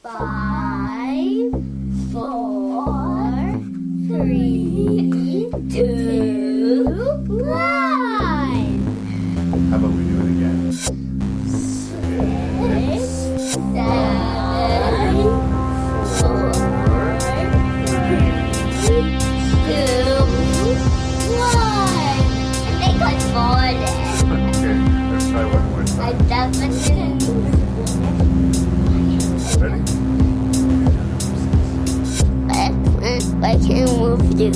5, 4, 3, 2, 1. How about we do it again? 6, 7, 4, 3, 2, 1. I think I farted. Okay, let's try one more I time. definitely didn't. Ready? I can move you.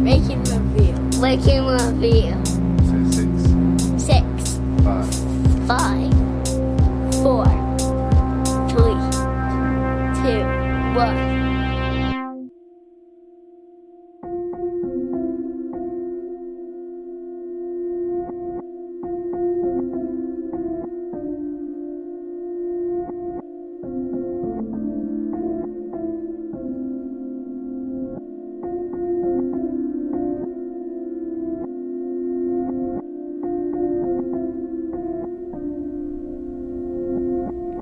Making review. Making review. Say 6, 5. 5, 4, 3, 2, 1.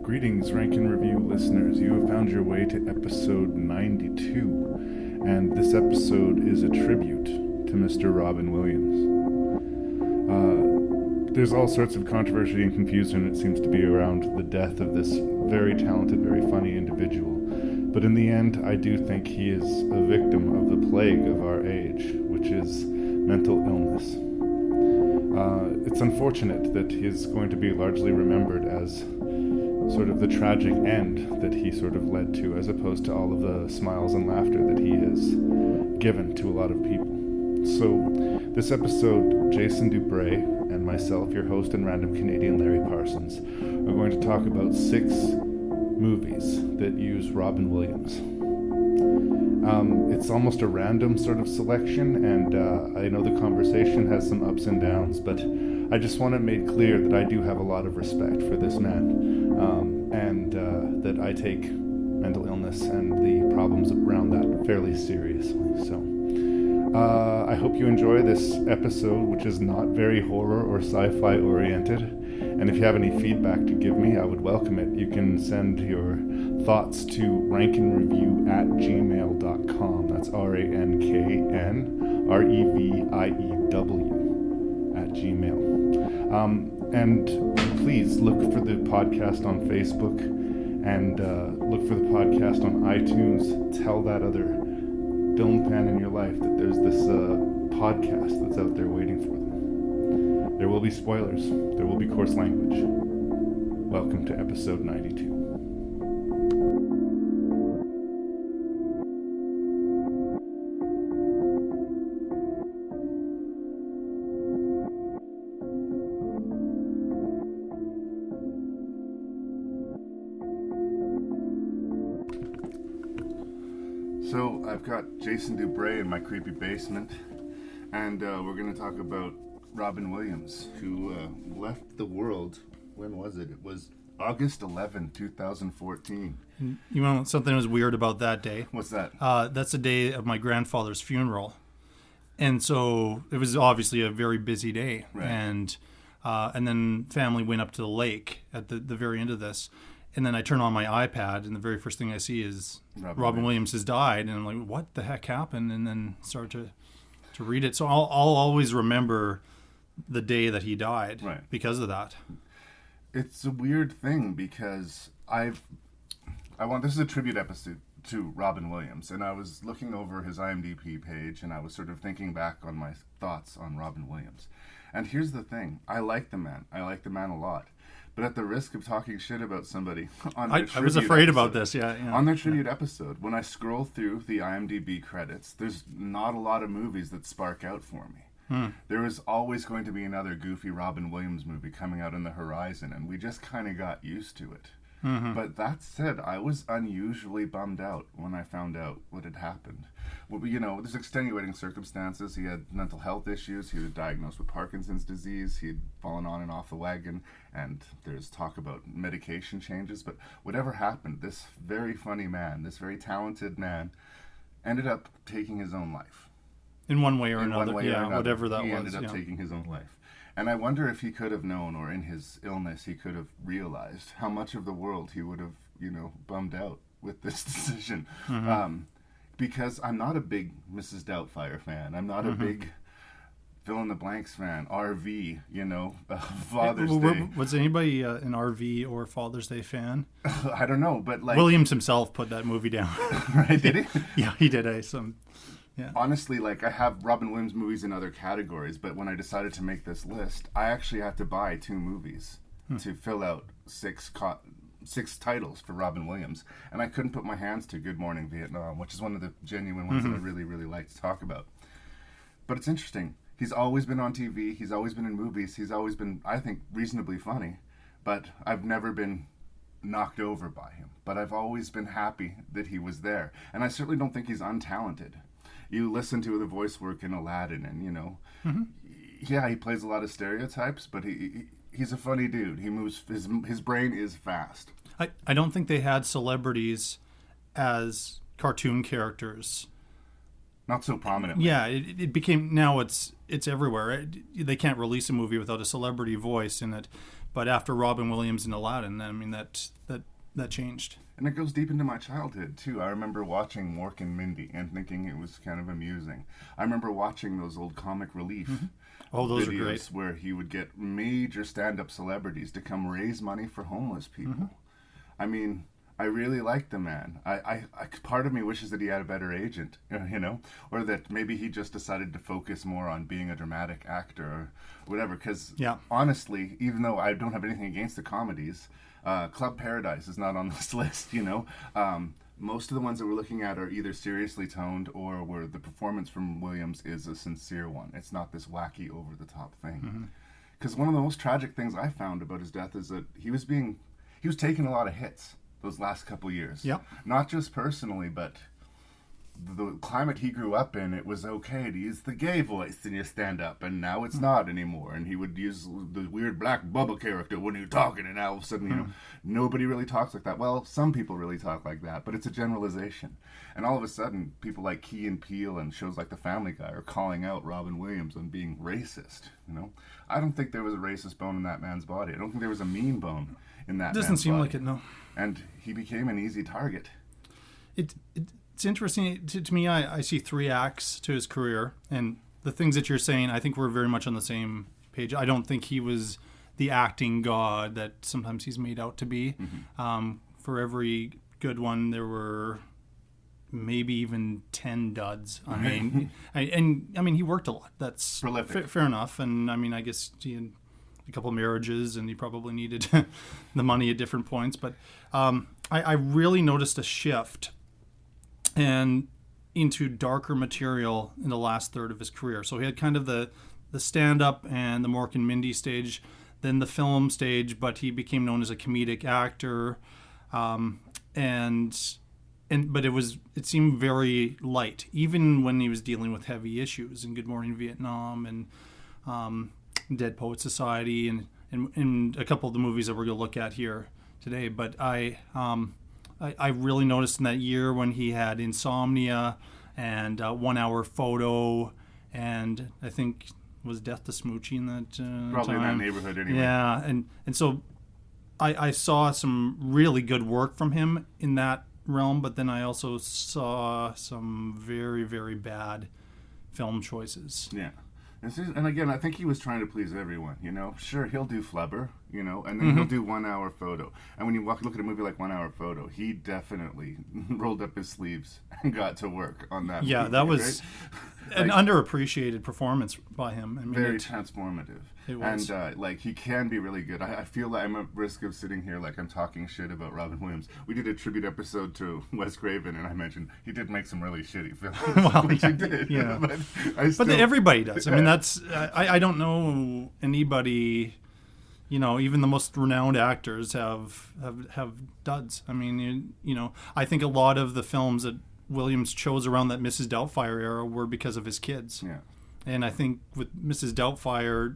Greetings, Rank and Review listeners. You have found your way to episode 92, and this episode is a tribute to Mr. Robin Williams. There's all sorts of controversy and confusion, it seems to be, around the death of this very talented, very funny individual. But in the end, I do think he is a victim of the plague of our age, which is mental illness. It's unfortunate that he is going to be largely remembered as sort of the tragic end that he sort of led to, as opposed to all of the smiles and laughter that he has given to a lot of people. So this episode, Jason Dubray and myself, your host and random Canadian Larry Parsons, are going to talk about 6 movies that use Robin Williams. It's almost a random sort of selection, and I know the conversation has some ups and downs, but I just want to make clear that I do have a lot of respect for this man, and that I take mental illness and the problems around that fairly seriously. So I hope you enjoy this episode, which is not very horror or sci-fi oriented. And if you have any feedback to give me, I would welcome it. You can send your thoughts to ranknreview@gmail.com. That's ranknreview@gmail. And please look for the podcast on Facebook and look for the podcast on iTunes. Tell that other film fan in your life that there's this podcast that's out there waiting for them. There will be spoilers. There will be coarse language. Welcome to episode 92. So I've got Jason Dubray in my creepy basement, and we're going to talk about Robin Williams, who left the world. When was it? It was August 11, 2014. You know something was weird about that day? What's that? That's the day of my grandfather's funeral, and so it was obviously a very busy day. Right. And then family went up to the lake at the very end of this. And then I turn on my iPad, and the very first thing I see is Robin Williams has died. And I'm like, what the heck happened? And then start to read it. So I'll always remember the day that he died, right, because of that. It's a weird thing because this is a tribute episode to Robin Williams, and I was looking over his IMDb page, and I was sort of thinking back on my thoughts on Robin Williams. And here's the thing. I like the man a lot. But at the risk of talking shit about somebody on their I was afraid about this, yeah. On their tribute episode, when I scroll through the IMDb credits, there's not a lot of movies that spark out for me. There is always going to be another goofy Robin Williams movie coming out on the horizon, and we just kind of got used to it. Mm-hmm. But that said, I was unusually bummed out when I found out what had happened. Well, there's extenuating circumstances. He had mental health issues. He was diagnosed with Parkinson's disease. He had fallen on and off the wagon, and there's talk about medication changes. But whatever happened, this very funny man, this very talented man, ended up taking his own life. In one way or another. Whatever that he was. He ended ended up taking his own life. And I wonder if he could have known, or in his illness, he could have realized how much of the world he would have, bummed out with this decision. Because I'm not a big Mrs. Doubtfire fan. I'm not a big fill in the blanks fan. RV, Father's Day. Was anybody an RV or Father's Day fan? I don't know, but like Williams himself put that movie down. right? Did he? Yeah, he did. Yeah. Honestly, like I have Robin Williams movies in other categories, but when I decided to make this list, I actually had to buy 2 movies to fill out 6 titles for Robin Williams, and I couldn't put my hands to Good Morning Vietnam, which is one of the genuine ones that I really, really like to talk about. But it's interesting. He's always been on TV. He's always been in movies. He's always been, I think, reasonably funny, but I've never been knocked over by him. But I've always been happy that he was there, and I certainly don't think he's untalented. You listen to the voice work in Aladdin, and yeah, he plays a lot of stereotypes, but he's a funny dude. He moves. His brain is fast. I don't think they had celebrities as cartoon characters. Not so prominently. Yeah, it became, now it's everywhere. They can't release a movie without a celebrity voice in it. But after Robin Williams and Aladdin, I mean that changed. And it goes deep into my childhood, too. I remember watching Mork and Mindy and thinking it was kind of amusing. I remember watching those old Comic Relief those videos are great. where he would get major stand-up celebrities to come raise money for homeless people. I mean, I really liked the man. I part of me wishes that he had a better agent, or that maybe he just decided to focus more on being a dramatic actor or whatever. Because honestly, even though I don't have anything against the comedies, Club Paradise is not on this list, most of the ones that we're looking at are either seriously toned or where the performance from Williams is a sincere one. It's not this wacky, over-the-top thing. Because one of the most tragic things I found about his death is that he was taking a lot of hits those last couple years. Yep. Not just personally, but the climate he grew up in, it was okay to use the gay voice in your stand-up, and now it's not anymore. And he would use the weird Black Bubba character when you're talking, and now all of a sudden, nobody really talks like that. Well, some people really talk like that, but it's a generalization. And all of a sudden, people like Key and Peele and shows like The Family Guy are calling out Robin Williams on being racist. I don't think there was a racist bone in that man's body. I don't think there was a mean bone in that man's body. Doesn't seem like it, no. And he became an easy target. It's interesting to me. I see 3 acts to his career, and the things that you're saying, I think we're very much on the same page. I don't think he was the acting god that sometimes he's made out to be. For every good one, there were maybe even 10 duds. I mean, he worked a lot. That's prolific. Fair enough. And I mean, I guess he had a couple marriages, and he probably needed the money at different points. But I really noticed a shift and into darker material in the last third of his career. So he had kind of the stand-up and the Mork and Mindy stage, then the film stage, but he became known as a comedic actor, but it seemed very light, even when he was dealing with heavy issues in Good Morning Vietnam and Dead Poet Society and a couple of the movies that we're going to look at here today. But I really noticed in that year when he had Insomnia and 1 Hour Photo, and I think was Death to Smoochie in that probably time. in that neighborhood anyway. Yeah, and so I saw some really good work from him in that realm, but then I also saw some very, very bad film choices. Yeah. And again, I think he was trying to please everyone, Sure, he'll do Flubber, and then he'll do 1 Hour Photo. And when you look at a movie like 1 Hour Photo, he definitely rolled up his sleeves and got to work on that movie, that was an underappreciated performance by him. I mean, very transformative. It was. And, he can be really good. I feel like I'm at risk of sitting here like I'm talking shit about Robin Williams. We did a tribute episode to Wes Craven, and I mentioned he did make some really shitty films, which he did. Yeah. But everybody does. I mean, that's... I don't know anybody... even the most renowned actors have duds. I mean, I think a lot of the films that Williams chose around that Mrs. Doubtfire era were because of his kids. Yeah. And I think with Mrs. Doubtfire,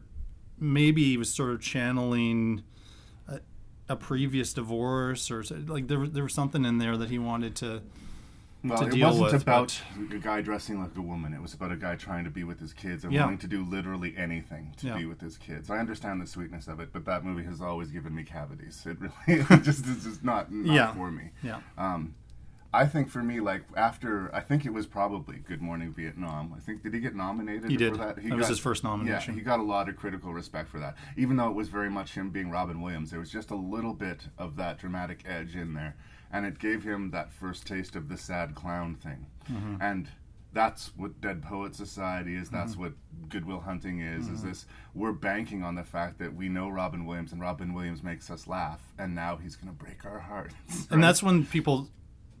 maybe he was sort of channeling a previous divorce, or like there was something in there that he wanted to Well, to it deal wasn't with. about a guy dressing like a woman. It was about a guy trying to be with his kids and Yeah. willing to do literally anything to Yeah. be with his kids. I understand the sweetness of it, but that movie has always given me cavities. It really just is just not Yeah. for me. Yeah. I think for me, like I think it was probably Good Morning Vietnam. I think, did he get nominated He did. for that? That was his first nomination. Yeah, he got a lot of critical respect for that. Even though it was very much him being Robin Williams, there was just a little bit of that dramatic edge in there. And it gave him that first taste of the sad clown thing. Mm-hmm. And that's what Dead Poet Society is. That's what Good Will Hunting is. Mm-hmm. Is this, we're banking on the fact that we know Robin Williams and Robin Williams makes us laugh. And now he's going to break our hearts. And that's when people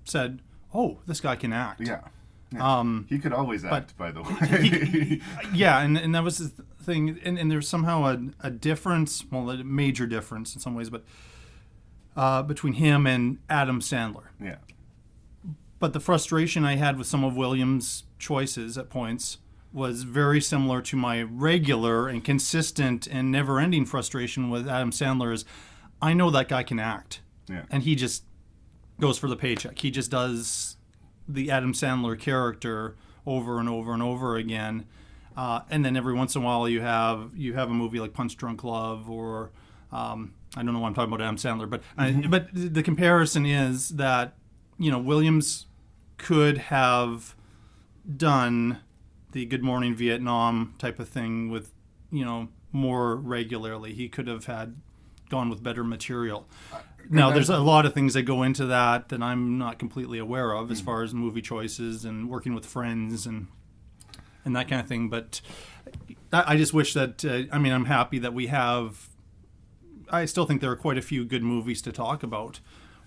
said, "Oh, this guy can act." Yeah. He could always act, by the way. Yeah, and that was the thing. And there's somehow a difference, well, a major difference in some ways, but between him and Adam Sandler. Yeah. But the frustration I had with some of Williams' choices at points was very similar to my regular and consistent and never-ending frustration with Adam Sandler is, I know that guy can act. Yeah. And he just goes for the paycheck. He just does the Adam Sandler character over and over and over again. And then every once in a while you have a movie like Punch Drunk Love or I don't know why I'm talking about Adam Sandler, but but the comparison is that, Williams could have done the Good Morning Vietnam type of thing with, more regularly. He could have gone with better material. Now, there's a lot of things that go into that I'm not completely aware of as far as movie choices and working with friends and that kind of thing. But I just wish that, I'm happy that we have, I still think there are quite a few good movies to talk about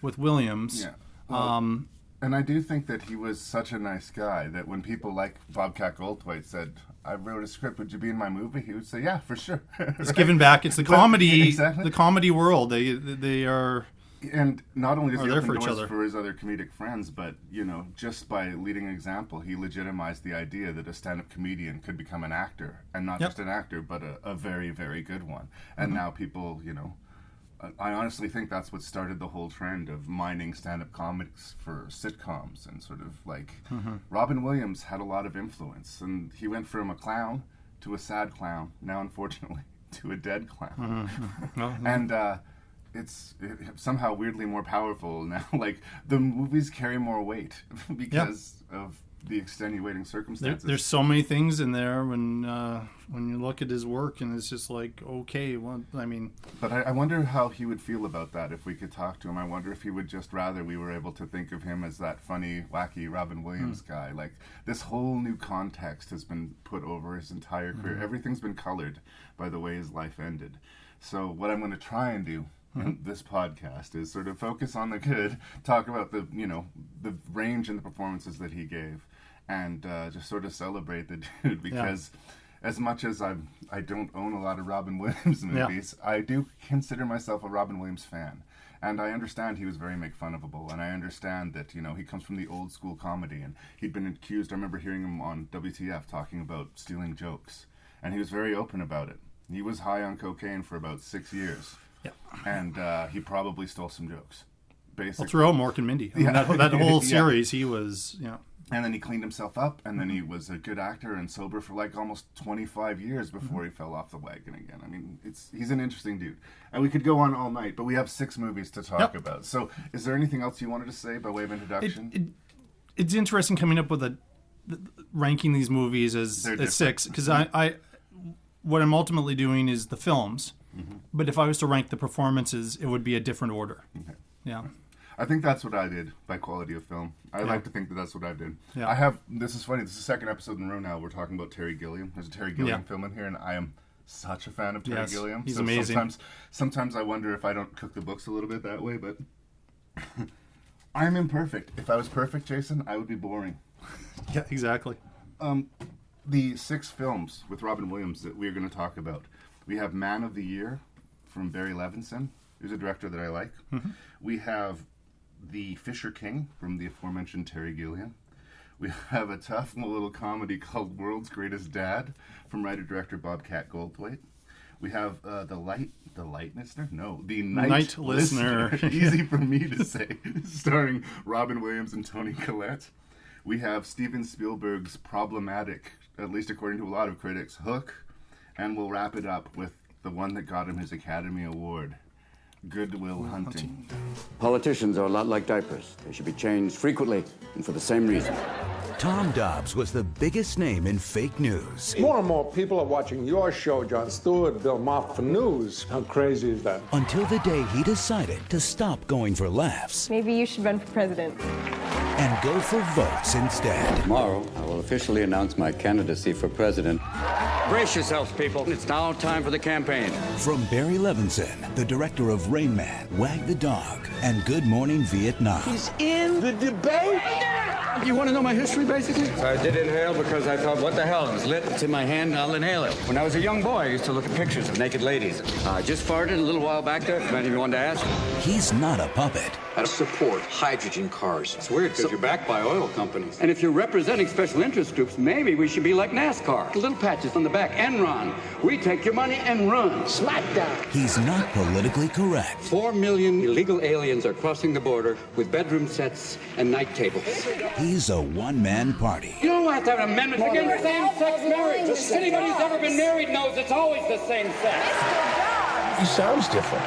with Williams. Yeah. Well, and I do think that he was such a nice guy that when people like Bobcat Goldthwait said, I wrote a script, would you be in my movie? He would say, yeah, for sure. It's giving back. It's the comedy, exactly. the comedy world. They are. And not only does he there open for each doors other. for his other comedic friends, but, just by leading an example, he legitimized the idea that a stand-up comedian could become an actor. And not Yep. just an actor, but a very, very good one. And now people, I honestly think that's what started the whole trend of mining stand-up comics for sitcoms and sort of like Robin Williams had a lot of influence, and he went from a clown to a sad clown, now unfortunately to a dead clown. And it's somehow weirdly more powerful now. Like the movies carry more weight because of the extenuating circumstances. There's so many things in there when you look at his work, and it's just like, okay, well, But I wonder how he would feel about that if we could talk to him. I wonder if he would just rather we were able to think of him as that funny, wacky Robin Williams guy. Like, this whole new context has been put over his entire career. Everything's been colored by the way his life ended. So what I'm going to try and do in this podcast is sort of focus on the good, talk about the range and the performances that he gave, and just sort of celebrate the dude because as much as I don't own a lot of Robin Williams movies, I do consider myself a Robin Williams fan. And I understand he was very make fun ofable, and I understand that, he comes from the old school comedy, and he'd been accused, I remember hearing him on WTF talking about stealing jokes, and he was very open about it. He was high on cocaine for about 6 years. Yeah. And he probably stole some jokes. Basically. Well, throughout Mork and Mindy. That whole series, he was, And then he cleaned himself up, and then he was a good actor and sober for like almost 25 years before he fell off the wagon again. He's an interesting dude. And we could go on all night, but we have 6 movies to talk about. So is there anything else you wanted to say by way of introduction? It's interesting coming up with ranking these movies as 6, because what I'm ultimately doing is the films. But if I was to rank the performances, it would be a different order. Okay. Yeah. I think that's what I did by quality of film. I like to think that that's what I did. Yeah. This is funny, this is the second episode in a row now we're talking about Terry Gilliam. There's a Terry Gilliam film in here, and I am such a fan of Terry Gilliam. He's amazing. Sometimes I wonder if I don't cook the books a little bit that way, but I'm imperfect. If I was perfect, Jason, I would be boring. Yeah, exactly. The 6 films with Robin Williams that we're going to talk about. We have Man of the Year from Barry Levinson, who's a director that I like. We have The Fisher King from the aforementioned Terry Gilliam. We have a tough little comedy called World's Greatest Dad from writer-director Bobcat Goldthwait. We have The Night Listener. Easy for me to say, starring Robin Williams and Toni Collette. We have Steven Spielberg's problematic, at least according to a lot of critics, Hook, and we'll wrap it up with the one that got him his Academy Award, Good Will Hunting. Politicians are a lot like diapers. They should be changed frequently and for the same reason. Tom Dobbs was the biggest name in fake news. More and more people are watching your show, Jon Stewart, Bill Maher, for news. How crazy is that? Until the day he decided to stop going for laughs Maybe you should run for president. and go for votes instead. Tomorrow, I will officially announce my candidacy for president. Brace yourselves, people. It's now time for the campaign. From Barry Levinson, the director of Rain Man, Wag the Dog, and Good Morning Vietnam. He's in the debate. You want to know my history, basically? I did inhale because I thought, what the hell? It's lit. It's in my hand. I'll inhale it. When I was a young boy, I used to look at pictures of naked ladies. I just farted a little while back there. If any of you wanted to ask. He's not a puppet. I support hydrogen cars. It's weird because you're backed by oil companies. And if you're representing special interest groups, maybe we should be like NASCAR. The little patches on the back. Enron. We take your money and run. Smackdown. He's not politically correct. 4 million illegal aliens are crossing the border with bedroom sets and night tables. He's a one-man party. You don't have to have amendments against same-sex marriage. Anybody who's ever been married knows it's always the same sex. He sounds different.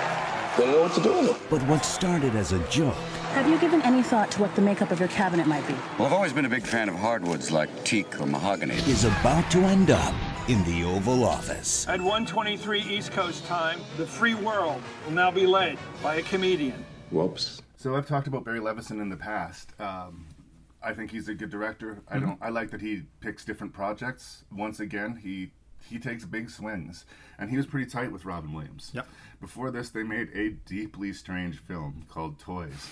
Don't know what to do with it. But what started as a joke Have you given any thought to what the makeup of your cabinet might be? Well, I've always been a big fan of hardwoods like teak or mahogany. is about to end up in the Oval Office. At 1:23 East Coast time, the free world will now be led by a comedian. Whoops. So I've talked about Barry Levinson in the past. I think he's a good director. I like that he picks different projects. Once again, he takes big swings, and he was pretty tight with Robin Williams. Yep. Before this, they made a deeply strange film called Toys.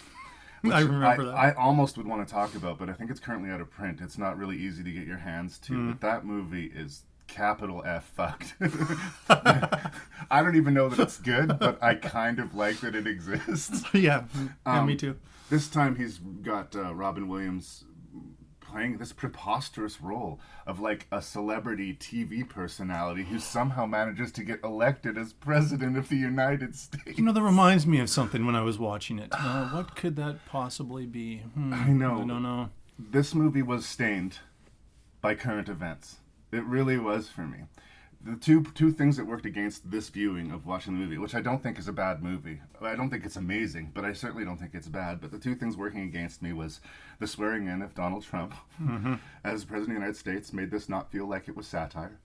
which I remember that. I almost would want to talk about, but I think it's currently out of print. It's not really easy to get your hands to. But that movie is capital F fucked. I don't even know that it's good, but I kind of like that it exists. Yeah, me too. This time he's got Robin Williams playing this preposterous role of like a celebrity TV personality who somehow manages to get elected as president of the United States. You know, that reminds me of something when I was watching it. What could that possibly be? I know. I don't know. This movie was stained by current events. It really was for me. The two things that worked against this viewing of watching the movie, which I don't think is a bad movie. I don't think it's amazing, but I certainly don't think it's bad. But the two things working against me was the swearing in of Donald Trump as President of the United States made this not feel like it was satire.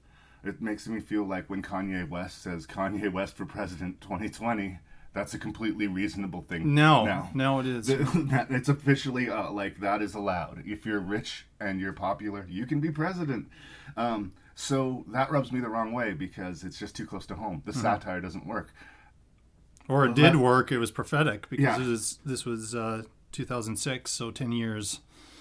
It makes me feel like when Kanye West says Kanye West for President 2020, that's a completely reasonable thing. No, it is. It's officially like that is allowed. If you're rich and you're popular, you can be president. So that rubs me the wrong way because it's just too close to home. The satire doesn't work. Or it did work. It was prophetic because Yeah. this was 2006, so 10 years.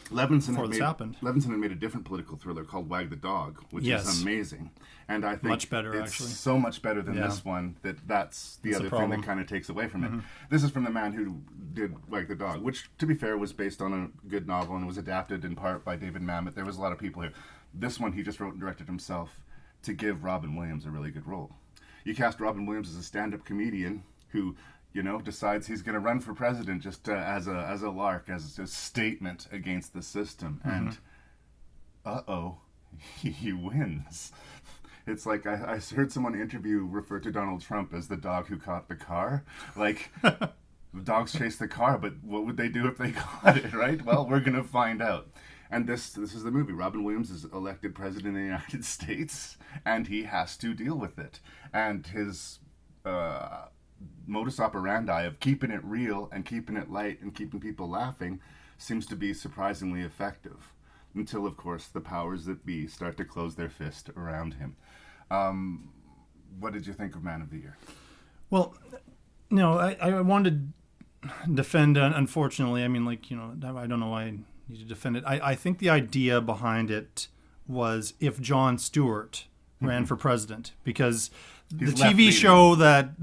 Levinson before this happened. Levinson had made a different political thriller called Wag the Dog, which Yes. is amazing. And I think Much better, it's actually. so much better than Yeah. this one that's the That's the other thing problem. that kind of takes away from it. This is from the man who did Wag the Dog, which, to be fair, was based on a good novel and was adapted in part by David Mamet. There was a lot of people here. This one he just wrote and directed himself to give Robin Williams a really good role. You cast Robin Williams as a stand-up comedian who, you know, decides he's going to run for president just as a lark, as a statement against the system. And he wins. It's like I heard someone refer to Donald Trump as the dog who caught the car. Like, the dogs chase the car, but what would they do if they caught it, right? Well, we're going to find out. And this is the movie. Robin Williams is elected president of the United States, and he has to deal with it. And his modus operandi of keeping it real and keeping it light and keeping people laughing seems to be surprisingly effective. Until, of course, the powers that be start to close their fist around him. What did you think of Man of the Year? Well, no, I wanted to defend, unfortunately. I mean, like, you know, I don't know why I need to defend it. I think the idea behind it was if Jon Stewart ran for president, because He's the TV show that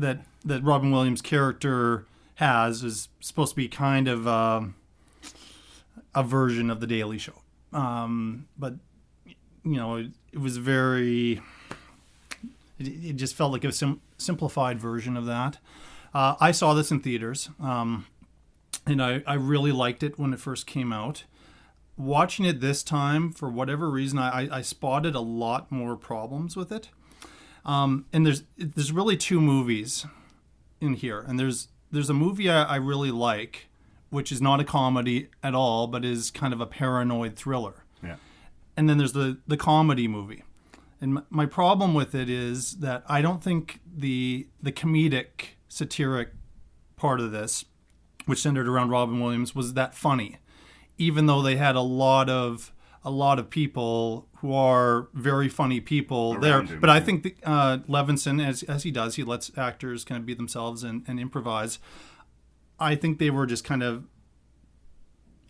Robin Williams' character has is supposed to be kind of a version of The Daily Show. But, you know, it was very... It just felt like a simplified version of that. I saw this in theaters, and I really liked it when it first came out. watching it this time, for whatever reason, I spotted a lot more problems with it. And there's really two movies in here, and there's a movie I really like, which is not a comedy at all, but is kind of a paranoid thriller. Yeah. And then there's the comedy movie. And my problem with it is that I don't think the comedic, satiric part of this, which centered around Robin Williams, was that funny, even though they had a lot of people who are very funny people around there. him. But I think Levinson, as he does, he lets actors kind of be themselves and improvise. I think they were just kind of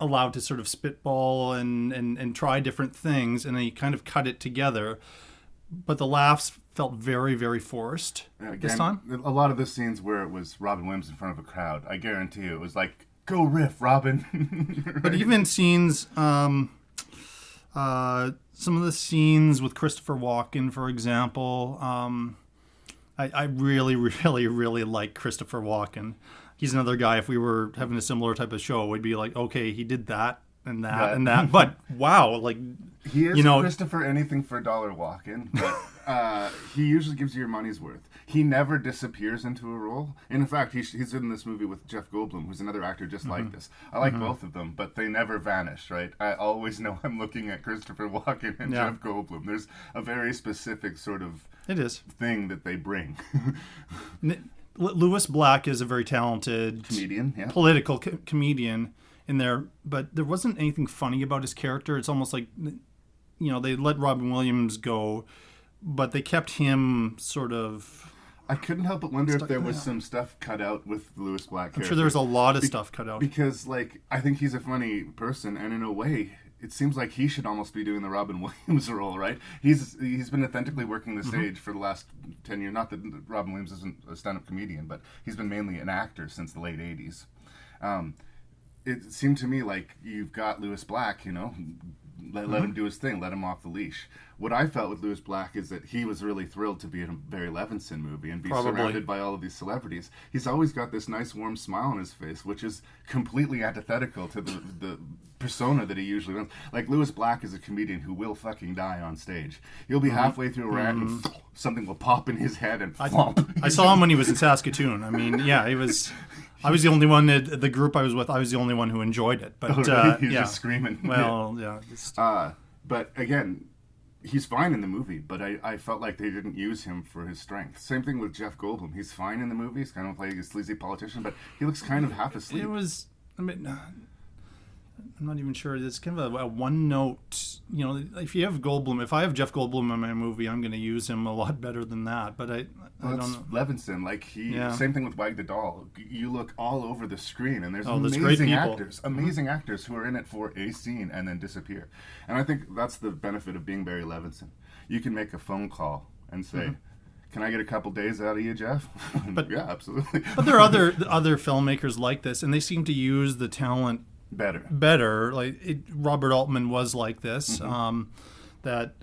allowed to sort of spitball and try different things, and they kind of cut it together. But the laughs felt very, very forced this time. A lot of the scenes where it was Robin Williams in front of a crowd, I guarantee you, it was like, go riff, Robin. Right? But even scenes, some of the scenes with Christopher Walken, for example, I really, really, really like Christopher Walken. He's another guy, if we were having a similar type of show, we'd be like, okay, he did that and that and that. But wow, like, he is Christopher anything for a dollar Walken, but he usually gives you your money's worth. He never disappears into a role. And in fact, he's in this movie with Jeff Goldblum, who's another actor just like this. I like both of them, but they never vanish, right? I always know I'm looking at Christopher Walken and Jeff Goldblum. There's a very specific sort of thing that they bring. Lewis Black is a very talented comedian, political comedian in there, but there wasn't anything funny about his character. It's almost like, they let Robin Williams go, but they kept him sort of... I couldn't help but wonder if there was some stuff cut out with the Lewis Black character. I'm sure there was a lot of stuff cut out. Because, I think he's a funny person, and in a way, it seems like he should almost be doing the Robin Williams role, right? He's been authentically working the stage for the last 10 years. Not that Robin Williams isn't a stand-up comedian, but he's been mainly an actor since the late 80s. It seemed to me like you've got Lewis Black, let him do his thing, let him off the leash. What I felt with Lewis Black is that he was really thrilled to be in a Barry Levinson movie and be surrounded by all of these celebrities. He's always got this nice warm smile on his face, which is completely antithetical to the persona that he usually runs. Like, Lewis Black is a comedian who will fucking die on stage. He'll be halfway through a rant and something will pop in his head and flop. I saw him when he was in Saskatoon. I mean, he was... I was the only one the group I was with. I was the only one who enjoyed it. But he's just screaming. Well, yeah. But again, he's fine in the movie. But I felt like they didn't use him for his strength. Same thing with Jeff Goldblum. He's fine in the movie. He's kind of playing a sleazy politician, but he looks kind of half asleep. It was. I mean, I'm not even sure. It's kind of a one note. If you have Goldblum, if I have Jeff Goldblum in my movie, I'm going to use him a lot better than that. But I don't know. Levinson, same thing with Wag the Doll. You look all over the screen, and there's amazing actors who are in it for a scene and then disappear. And I think that's the benefit of being Barry Levinson. You can make a phone call and say, can I get a couple days out of you, Jeff? But yeah, absolutely. But there are other filmmakers like this, and they seem to use the talent better. Like Robert Altman was like this. That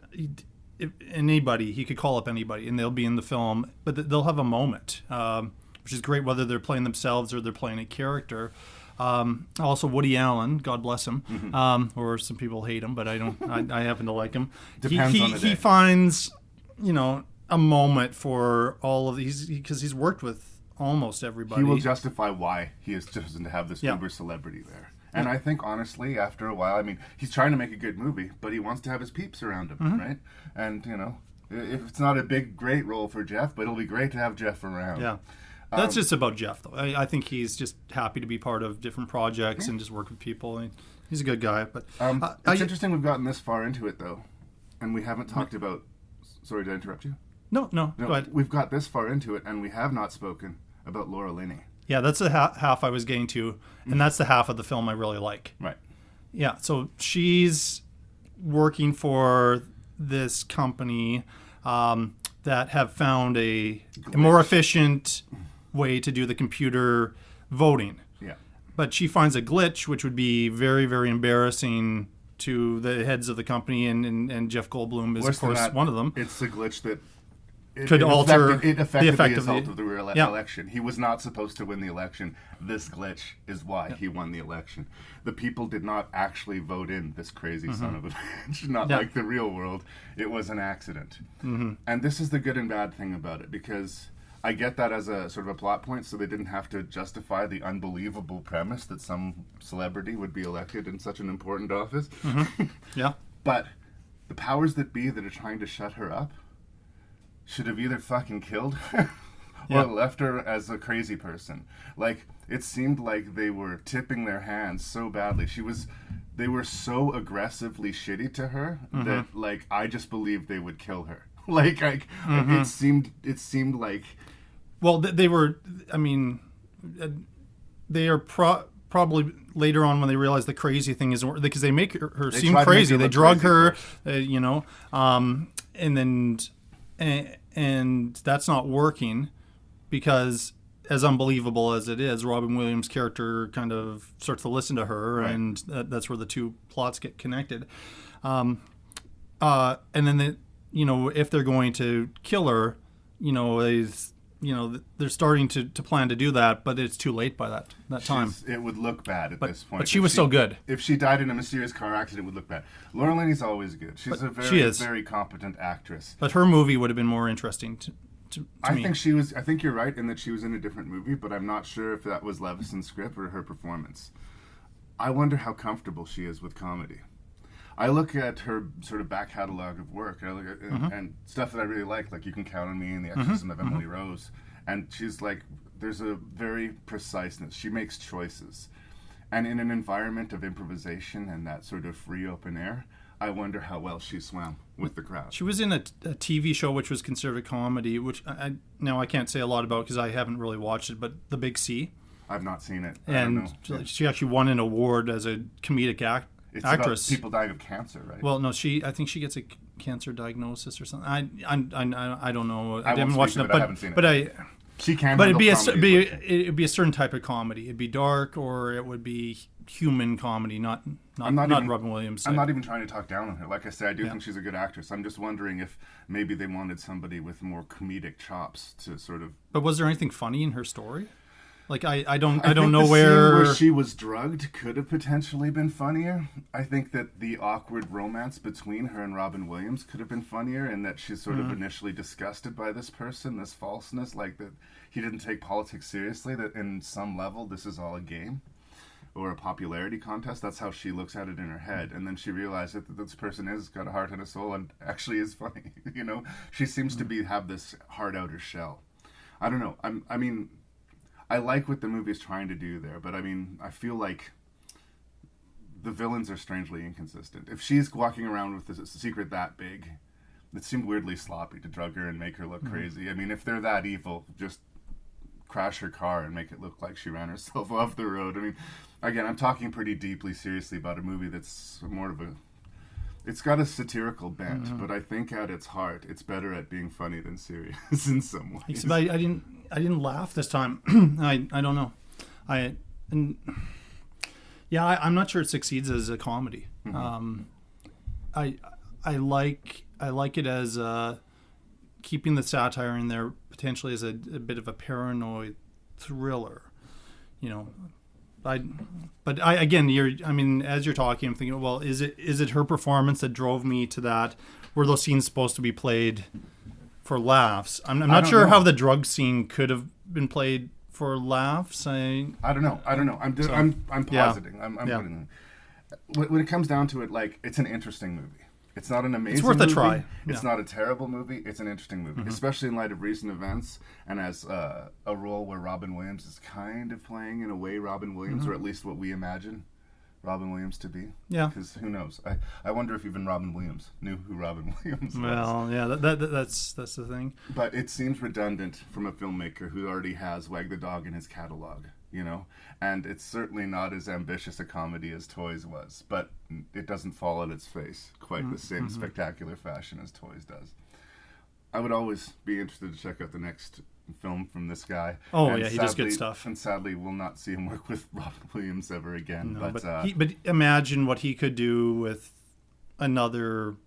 if anybody, he could call up anybody, and they'll be in the film, but they'll have a moment, which is great, whether they're playing themselves or they're playing a character. Also, Woody Allen, God bless him, or some people hate him, but I don't. I happen to like him. Depends on the day. He finds, a moment for all of these because he's worked with almost everybody. He will justify why he has chosen to have this uber celebrity there. And I think, honestly, after a while, I mean, he's trying to make a good movie, but he wants to have his peeps around him, right? And, if it's not a big, great role for Jeff, but it'll be great to have Jeff around. Yeah. That's just about Jeff, though. I think he's just happy to be part of different projects and just work with people. He's a good guy. But it's interesting we've gotten this far into it, though, and we haven't talked about... Sorry, did I interrupt you? No, go ahead. We've got this far into it, and we have not spoken about Laura Linney. Yeah, that's the half I was getting to, and that's the half of the film I really like. Right. Yeah, so she's working for this company that have found a more efficient way to do the computer voting. Yeah. But she finds a glitch, which would be very, very embarrassing to the heads of the company, and Jeff Goldblum is, of course, one of them. It's a glitch that could alter it affected the the effect result of the election. He was not supposed to win the election. This glitch is why he won the election. The people did not actually vote in this crazy son of a bitch, not like the real world. It was an accident. And this is the good and bad thing about it, because I get that as a sort of a plot point, so they didn't have to justify the unbelievable premise that some celebrity would be elected in such an important office. Yeah. But the powers that be that are trying to shut her up should have either fucking killed her or left her as a crazy person. Like, it seemed like they were tipping their hands so badly. They were so aggressively shitty to her that, like, I just believed they would kill her. It seemed like... Well, they were, I mean, they are probably later on when they realize the crazy thing is, because they make her seem crazy. They drug her, you know, and that's not working, because as unbelievable as it is, Robin Williams' character kind of starts to listen to her, and that's where the two plots get connected. And then you know, if they're going to kill her, you know, they're starting to plan to do that, but it's too late by that time. It would look bad at this point. But she was so good. If she died in a mysterious car accident, it would look bad. Laura Linney's always good. She's a very competent actress. But her movie would have been more interesting to me. I think you're right in that she was in a different movie, but I'm not sure if that was Levison's script or her performance. I wonder how comfortable she is with comedy. I look at her sort of back catalog of work, and I look at and stuff that I really like You Can Count on Me and The Exorcism of Emily Rose, and she's like, there's a very preciseness. She makes choices, and in an environment of improvisation and that sort of free open air, I wonder how well she swam with the crowd. She was in a TV show which was considered a comedy, which I can't say a lot about because I haven't really watched it, but The Big C. I've not seen it. And she actually won an award as a comedic actress. About people dying of cancer, right? Well, no, I think she gets a cancer diagnosis or something. I don't know. I haven't watched it, but I haven't seen it. She can. But it'd be a certain type of comedy. It'd be dark, or it would be human comedy, not Robin Williams. I'm not even trying to talk down on her. Like I say, I do think she's a good actress. I'm just wondering if maybe they wanted somebody with more comedic chops to sort of. But was there anything funny in her story? Like I don't think know the where... scene where she was drugged could have potentially been funnier. I think that the awkward romance between her and Robin Williams could have been funnier, and that she's sort of initially disgusted by this person, this falseness, like that he didn't take politics seriously, that in some level this is all a game or a popularity contest. That's how she looks at it in her head, and then she realized that this person has got a heart and a soul and actually is funny. You know, she seems to have this hard outer shell. I don't know. I like what the movie is trying to do there, but I feel like the villains are strangely inconsistent. If she's walking around with a secret that big, it seemed weirdly sloppy to drug her and make her look crazy. If they're that evil, just crash her car and make it look like she ran herself off the road. Again, I'm talking pretty deeply seriously about a movie that's more of it's got a satirical bent, but I think at its heart, it's better at being funny than serious in some ways. I didn't laugh this time. I don't know. I'm not sure it succeeds as a comedy. I like it as keeping the satire in there potentially as a bit of a paranoid thriller, you know. As you're talking, I'm thinking, well, is it her performance that drove me to that? Were those scenes supposed to be played for laughs? I'm not sure how the drug scene could have been played for laughs. I don't know. I'm positing. I'm putting it. When it comes down to it, like, it's an interesting movie. It's not an amazing movie. It's worth a try. It's not a terrible movie. It's an interesting movie, especially in light of recent events and as a role where Robin Williams is kind of playing, in a way, Robin Williams, or at least what we imagine Robin Williams to be. Yeah. Because who knows? I wonder if even Robin Williams knew who Robin Williams was. Well, yeah, that's the thing. But it seems redundant from a filmmaker who already has Wag the Dog in his catalog, you know? And it's certainly not as ambitious a comedy as Toys was, but it doesn't fall on its face quite the same spectacular fashion as Toys does. I would always be interested to check out the next film from this guy. He does good stuff. And sadly, we'll not see him work with Robin Williams ever again. No, but imagine what he could do with another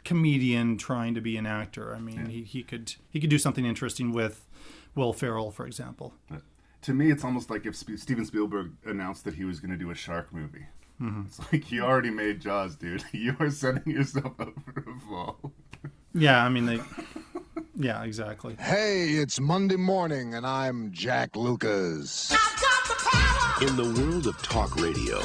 comedian trying to be an actor. I mean, he could do something interesting with Will Ferrell, for example. But to me, it's almost like if Steven Spielberg announced that he was going to do a shark movie. Mm-hmm. It's like, you already made Jaws, dude. You are setting yourself up for a fall. Yeah, I mean, yeah, exactly. Hey, it's Monday morning, and I'm Jack Lucas. In the world of talk radio,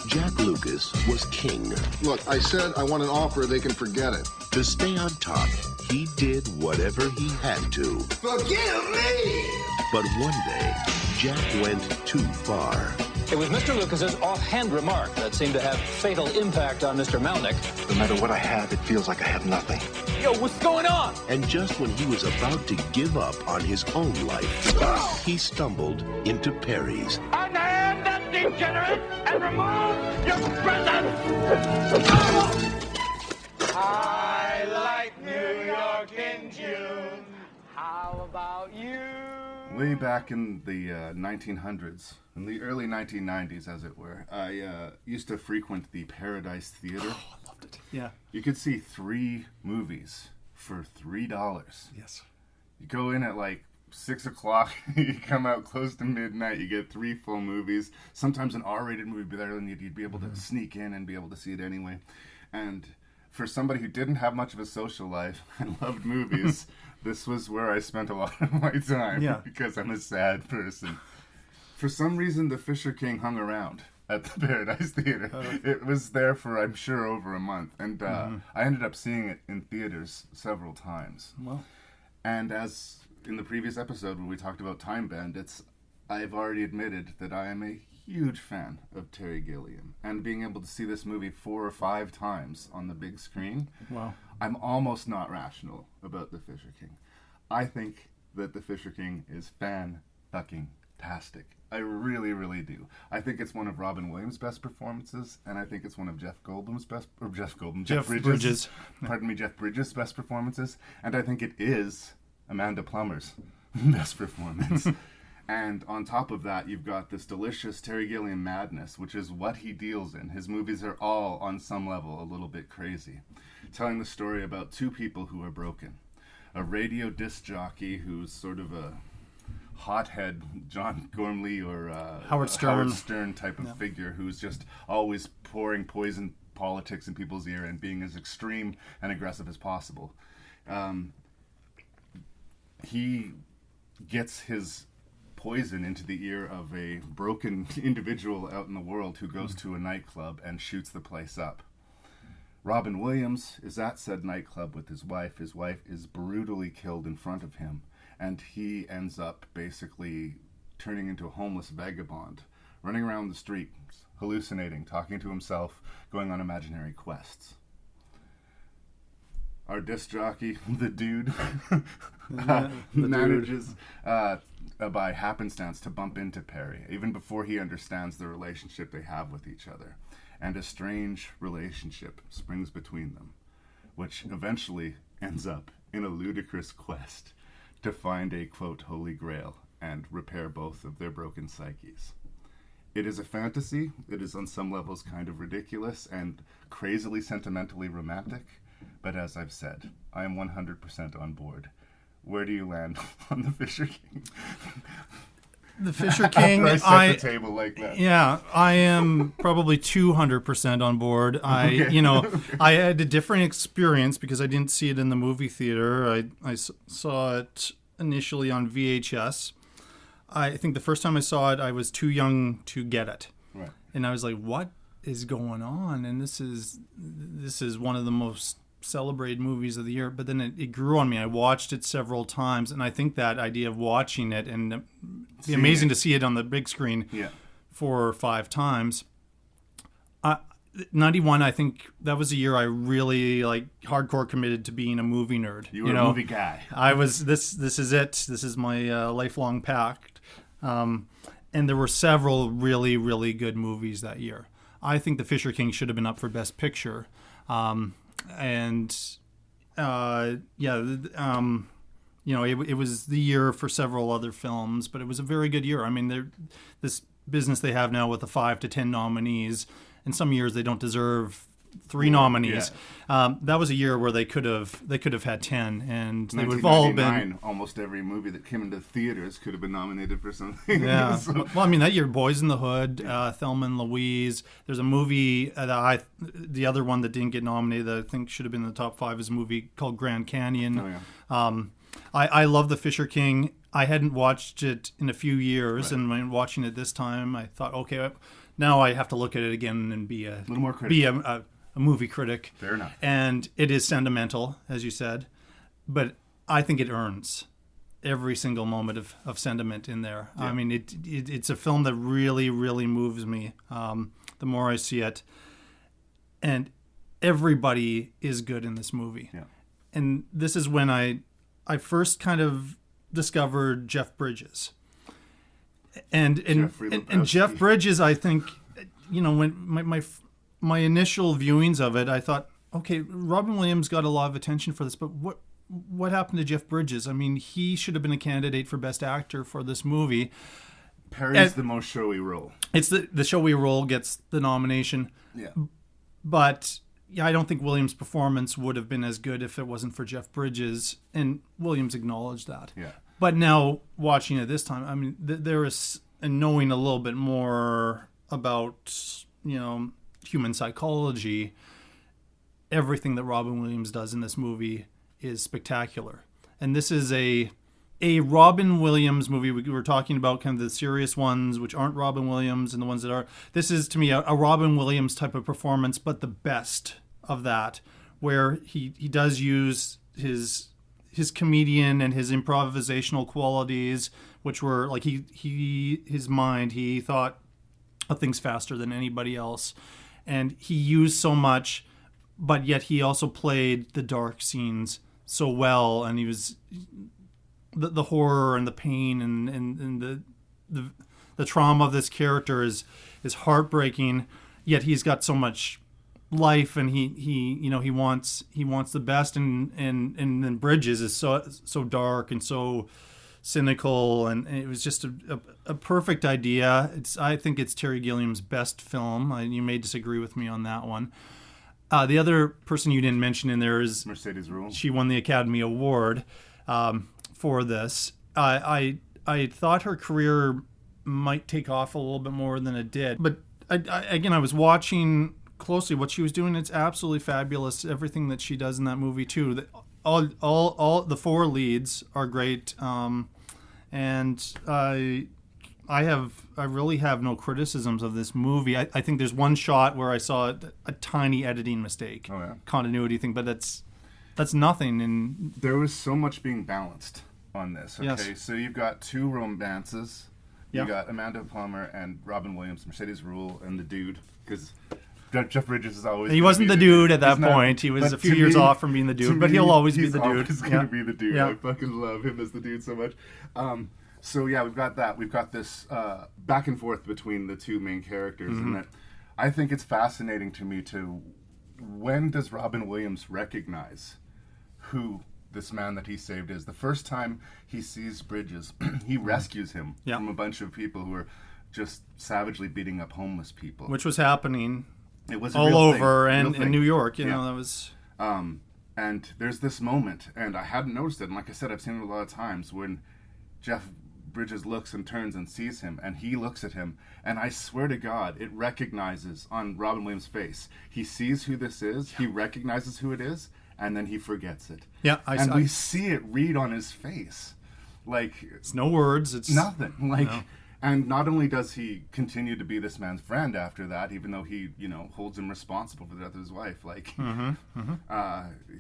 Jack Lucas was king. Look, I said I want an offer, they can forget it. To stay on top, he did whatever he had to. Forgive me! But one day, Jack went too far. It was Mr. Lucas's offhand remark that seemed to have fatal impact on Mr. Malnick. No matter what I have, it feels like I have nothing. Yo, what's going on? And just when he was about to give up on his own life, he stumbled into Perry's. Unhand that degenerate and remove your presence! I like New York in June. How about you? Way back in the 1900s, in the early 1990s, as it were, I used to frequent the Paradise Theater. Oh, I loved it. Yeah. You could see 3 movies for $3. Yes. You go in at like 6 o'clock, you come out close to midnight, you get 3 full movies. Sometimes an R-rated movie would be there, and you'd be able to sneak in and be able to see it anyway. And for somebody who didn't have much of a social life and loved movies, this was where I spent a lot of my time because I'm a sad person. For some reason, The Fisher King hung around at the Paradise Theater. It was there for, I'm sure, over a month. And I ended up seeing it in theaters several times. Well. And as in the previous episode when we talked about Time Bandits, I've already admitted that I am a huge fan of Terry Gilliam. And being able to see this movie 4 or 5 times on the big screen, wow. I'm almost not rational about The Fisher King. I think that The Fisher King is fan-fucking-tastic. I really, really do. I think it's one of Robin Williams' best performances, and I think it's one of Jeff Bridges' best performances, and I think it is Amanda Plummer's best performance. And on top of that, you've got this delicious Terry Gilliam madness, which is what he deals in. His movies are all, on some level, a little bit crazy. Telling the story about 2 people who are broken. A radio disc jockey who's sort of a hothead John Gormley or Howard Stern type of figure who's just always pouring poison politics in people's ear and being as extreme and aggressive as possible. He gets his poison into the ear of a broken individual out in the world who goes to a nightclub and shoots the place up. Robin Williams is at said nightclub with his wife. His wife is brutally killed in front of him, and he ends up basically turning into a homeless vagabond, running around the streets, hallucinating, talking to himself, going on imaginary quests. Our disc jockey, the dude, manages by happenstance to bump into Perry, even before he understands the relationship they have with each other. And a strange relationship springs between them, which eventually ends up in a ludicrous quest to find a, quote, holy grail and repair both of their broken psyches. It is a fantasy. It is on some levels kind of ridiculous and crazily sentimentally romantic. But as I've said, I am 100% on board. Where do you land on The Fisher King? The Fisher King, I set the table like that. Yeah, I am probably 200% on board. I had a different experience because I didn't see it in the movie theater. I saw it initially on VHS. I think the first time I saw it, I was too young to get it. Right. And I was like, what is going on? And this is one of the most celebrated movies of the year. But then it grew on me. I watched it several times, and I think that idea of watching it and it'd be amazing to see it on the big screen 4 or 5 times. 91, I think that was a year I really hardcore committed to being a movie nerd. You were a movie guy. I was. This is it. This is my lifelong pact. And there were several really, really good movies that year. I think The Fisher King should have been up for Best Picture. It was the year for several other films, but it was a very good year. I mean, this business they have now with the 5 to 10 nominees, in some years they don't deserve 3 nominees. That was a year where they could have had 10, and they would have all been. Almost every movie that came into theaters could have been nominated for something. Yeah. So- Well, I mean, that year, Boys in the Hood, Thelma and Louise. There's a movie the other one that didn't get nominated that I think should have been in the top 5 is a movie called Grand Canyon. Oh, yeah. I love The Fisher King. I hadn't watched it in a few years, and when watching it this time, I thought, okay, now I have to look at it again and be a little more critical. Be a movie critic. Fair enough. And it is sentimental, as you said, but I think it earns every single moment of sentiment in there. Yeah. I mean, it's a film that really, really moves me the more I see it. And everybody is good in this movie. Yeah. And this is when I first kind of discovered Jeff Bridges. And Jeff Bridges, I think, when my initial viewings of it, I thought, okay, Robin Williams got a lot of attention for this, but what happened to Jeff Bridges? I mean, he should have been a candidate for Best Actor for this movie. Perry's the most showy role. It's the showy role gets the nomination. Yeah. But yeah, I don't think Williams' performance would have been as good if it wasn't for Jeff Bridges, and Williams acknowledged that. Yeah. But now watching it this time, I mean, there is, and knowing a little bit more about, human psychology, everything that Robin Williams does in this movie is spectacular. And this is a Robin Williams movie. We were talking about kind of the serious ones, which aren't Robin Williams, and the ones that are. This is, to me, a Robin Williams type of performance, but the best of that, where he does use his comedian and his improvisational qualities, which were like his mind. He thought of things faster than anybody else, and he used so much, but yet he also played the dark scenes so well, and he was the horror and the pain and the trauma of this character is heartbreaking, yet he's got so much life, and he wants the best, and then Bridges is so dark and so cynical, and it was just a perfect idea. I think it's Terry Gilliam's best film. You may disagree with me on that one. The other person you didn't mention in there is Mercedes Ruehl. She won the Academy Award for this. I thought her career might take off a little bit more than it did, but I was watching closely what she was doing. It's absolutely fabulous, everything that she does in that movie too. All the 4 leads are great, and I really have no criticisms of this movie. I think there's one shot where I saw a tiny editing mistake, continuity thing, but that's nothing. And there was so much being balanced on this. Okay, Yes. So you've got 2 romances. Yeah. You got Amanda Plummer and Robin Williams, Mercedes Ruehl, and the dude, because Jeff Bridges is always. He wasn't the dude at that point. He was a few years off from being the dude, but he'll always be the dude. He's going to be the dude. Yeah. I fucking love him as the dude so much. So yeah, we've got that. We've got this back and forth between the 2 main characters, and that I think it's fascinating to me when does Robin Williams recognize who this man that he saved is? The first time he sees Bridges, he rescues him from a bunch of people who are just savagely beating up homeless people, which was happening. It was all over and in New York. That was. And there's this moment, and I hadn't noticed it. And like I said, I've seen it a lot of times when Jeff Bridges looks and turns and sees him, and he looks at him, and I swear to God, it recognizes on Robin Williams' face. He sees who this is, he recognizes who it is, and then he forgets it. Yeah, we see it read on his face, like it's no words, it's nothing. Like, and not only does he continue to be this man's friend after that, even though he, holds him responsible for the death of his wife, like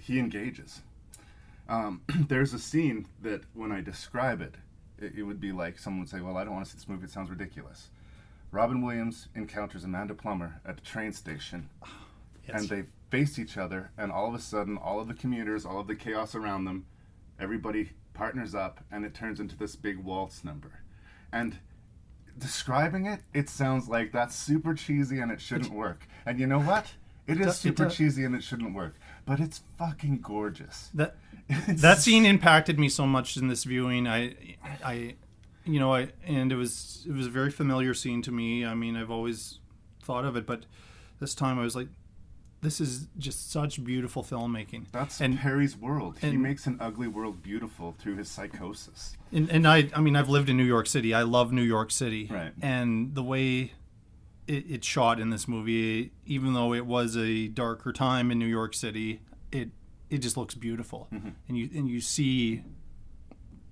he engages. There's a scene that when I describe it, it would be like someone would say, well, I don't want to see this movie, it sounds ridiculous. Robin Williams encounters Amanda Plummer at a train station, and they face each other, and all of a sudden, all of the commuters, all of the chaos around them, everybody partners up, and it turns into this big waltz number. And describing it, it sounds like that's super cheesy and it shouldn't work. And you know what? It is super cheesy and it shouldn't work. But it's fucking gorgeous. That scene impacted me so much in this viewing. And it was a very familiar scene to me. I mean, I've always thought of it, but this time I was like, this is just such beautiful filmmaking. That's and Perry's world. He and- makes an ugly world beautiful through his psychosis. And I mean, I've lived in New York City. I love New York City. Right. And the way it's shot in this movie, even though it was a darker time in New York City, it just looks beautiful. Mm-hmm. And you see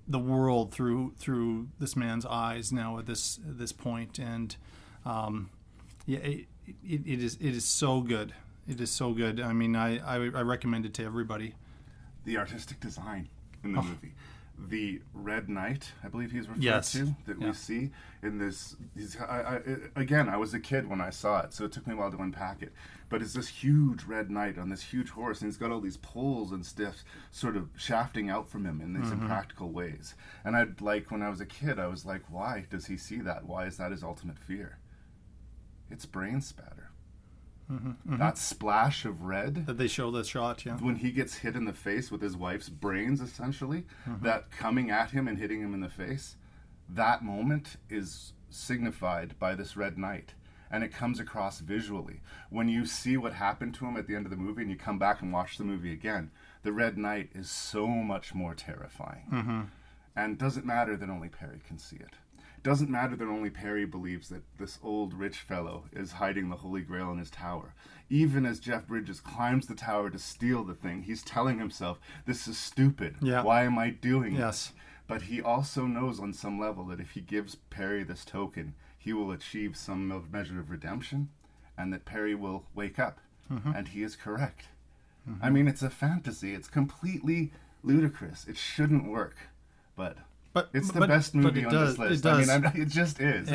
the world through this man's eyes now at this point. And it is so good. It is so good. I mean, I recommend it to everybody. The artistic design in the movie. The Red Knight, I believe he's referred Yes. to, that we see in this. Again, I was a kid when I saw it, so it took me a while to unpack it. But it's this huge Red Knight on this huge horse, and he's got all these poles and stuff sort of shafting out from him in these impractical ways. And when I was a kid, I was like, why does he see that? Why is that his ultimate fear? It's brain spatter. That splash of red That they show the shot, yeah. when he gets hit in the face with his wife's brains, essentially, that coming at him and hitting him in the face, that moment is signified by this Red Knight. And it comes across visually. When you see what happened to him at the end of the movie and you come back and watch the movie again, the Red Knight is so much more terrifying. And doesn't matter that only Perry can see it. Doesn't matter that only Perry believes that this old rich fellow is hiding the Holy Grail in his tower. Even as Jeff Bridges climbs the tower to steal the thing, he's telling himself, this is stupid. Yeah. Why am I doing Yes. this? But he also knows on some level that if he gives Perry this token, he will achieve some measure of redemption, and that Perry will wake up. And he is correct. I mean, it's a fantasy. It's completely ludicrous. It shouldn't work. But it's the best movie on this list. It does. I mean, it just is.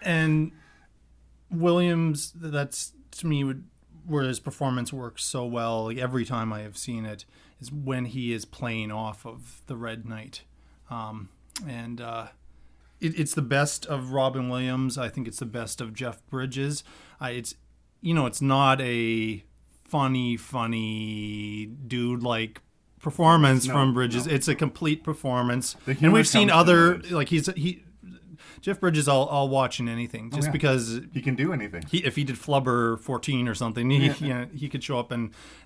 And Williams, that's to me where his performance works so well. Like every time I have seen it is when he is playing off of the Red Knight, it's the best of Robin Williams. I think it's the best of Jeff Bridges. It's not a funny dude like performance from Bridges. It's a complete performance, and we've seen other Jeff Bridges. I'll watch in anything just because he can do anything. If he did Flubber 14 or something, he could show up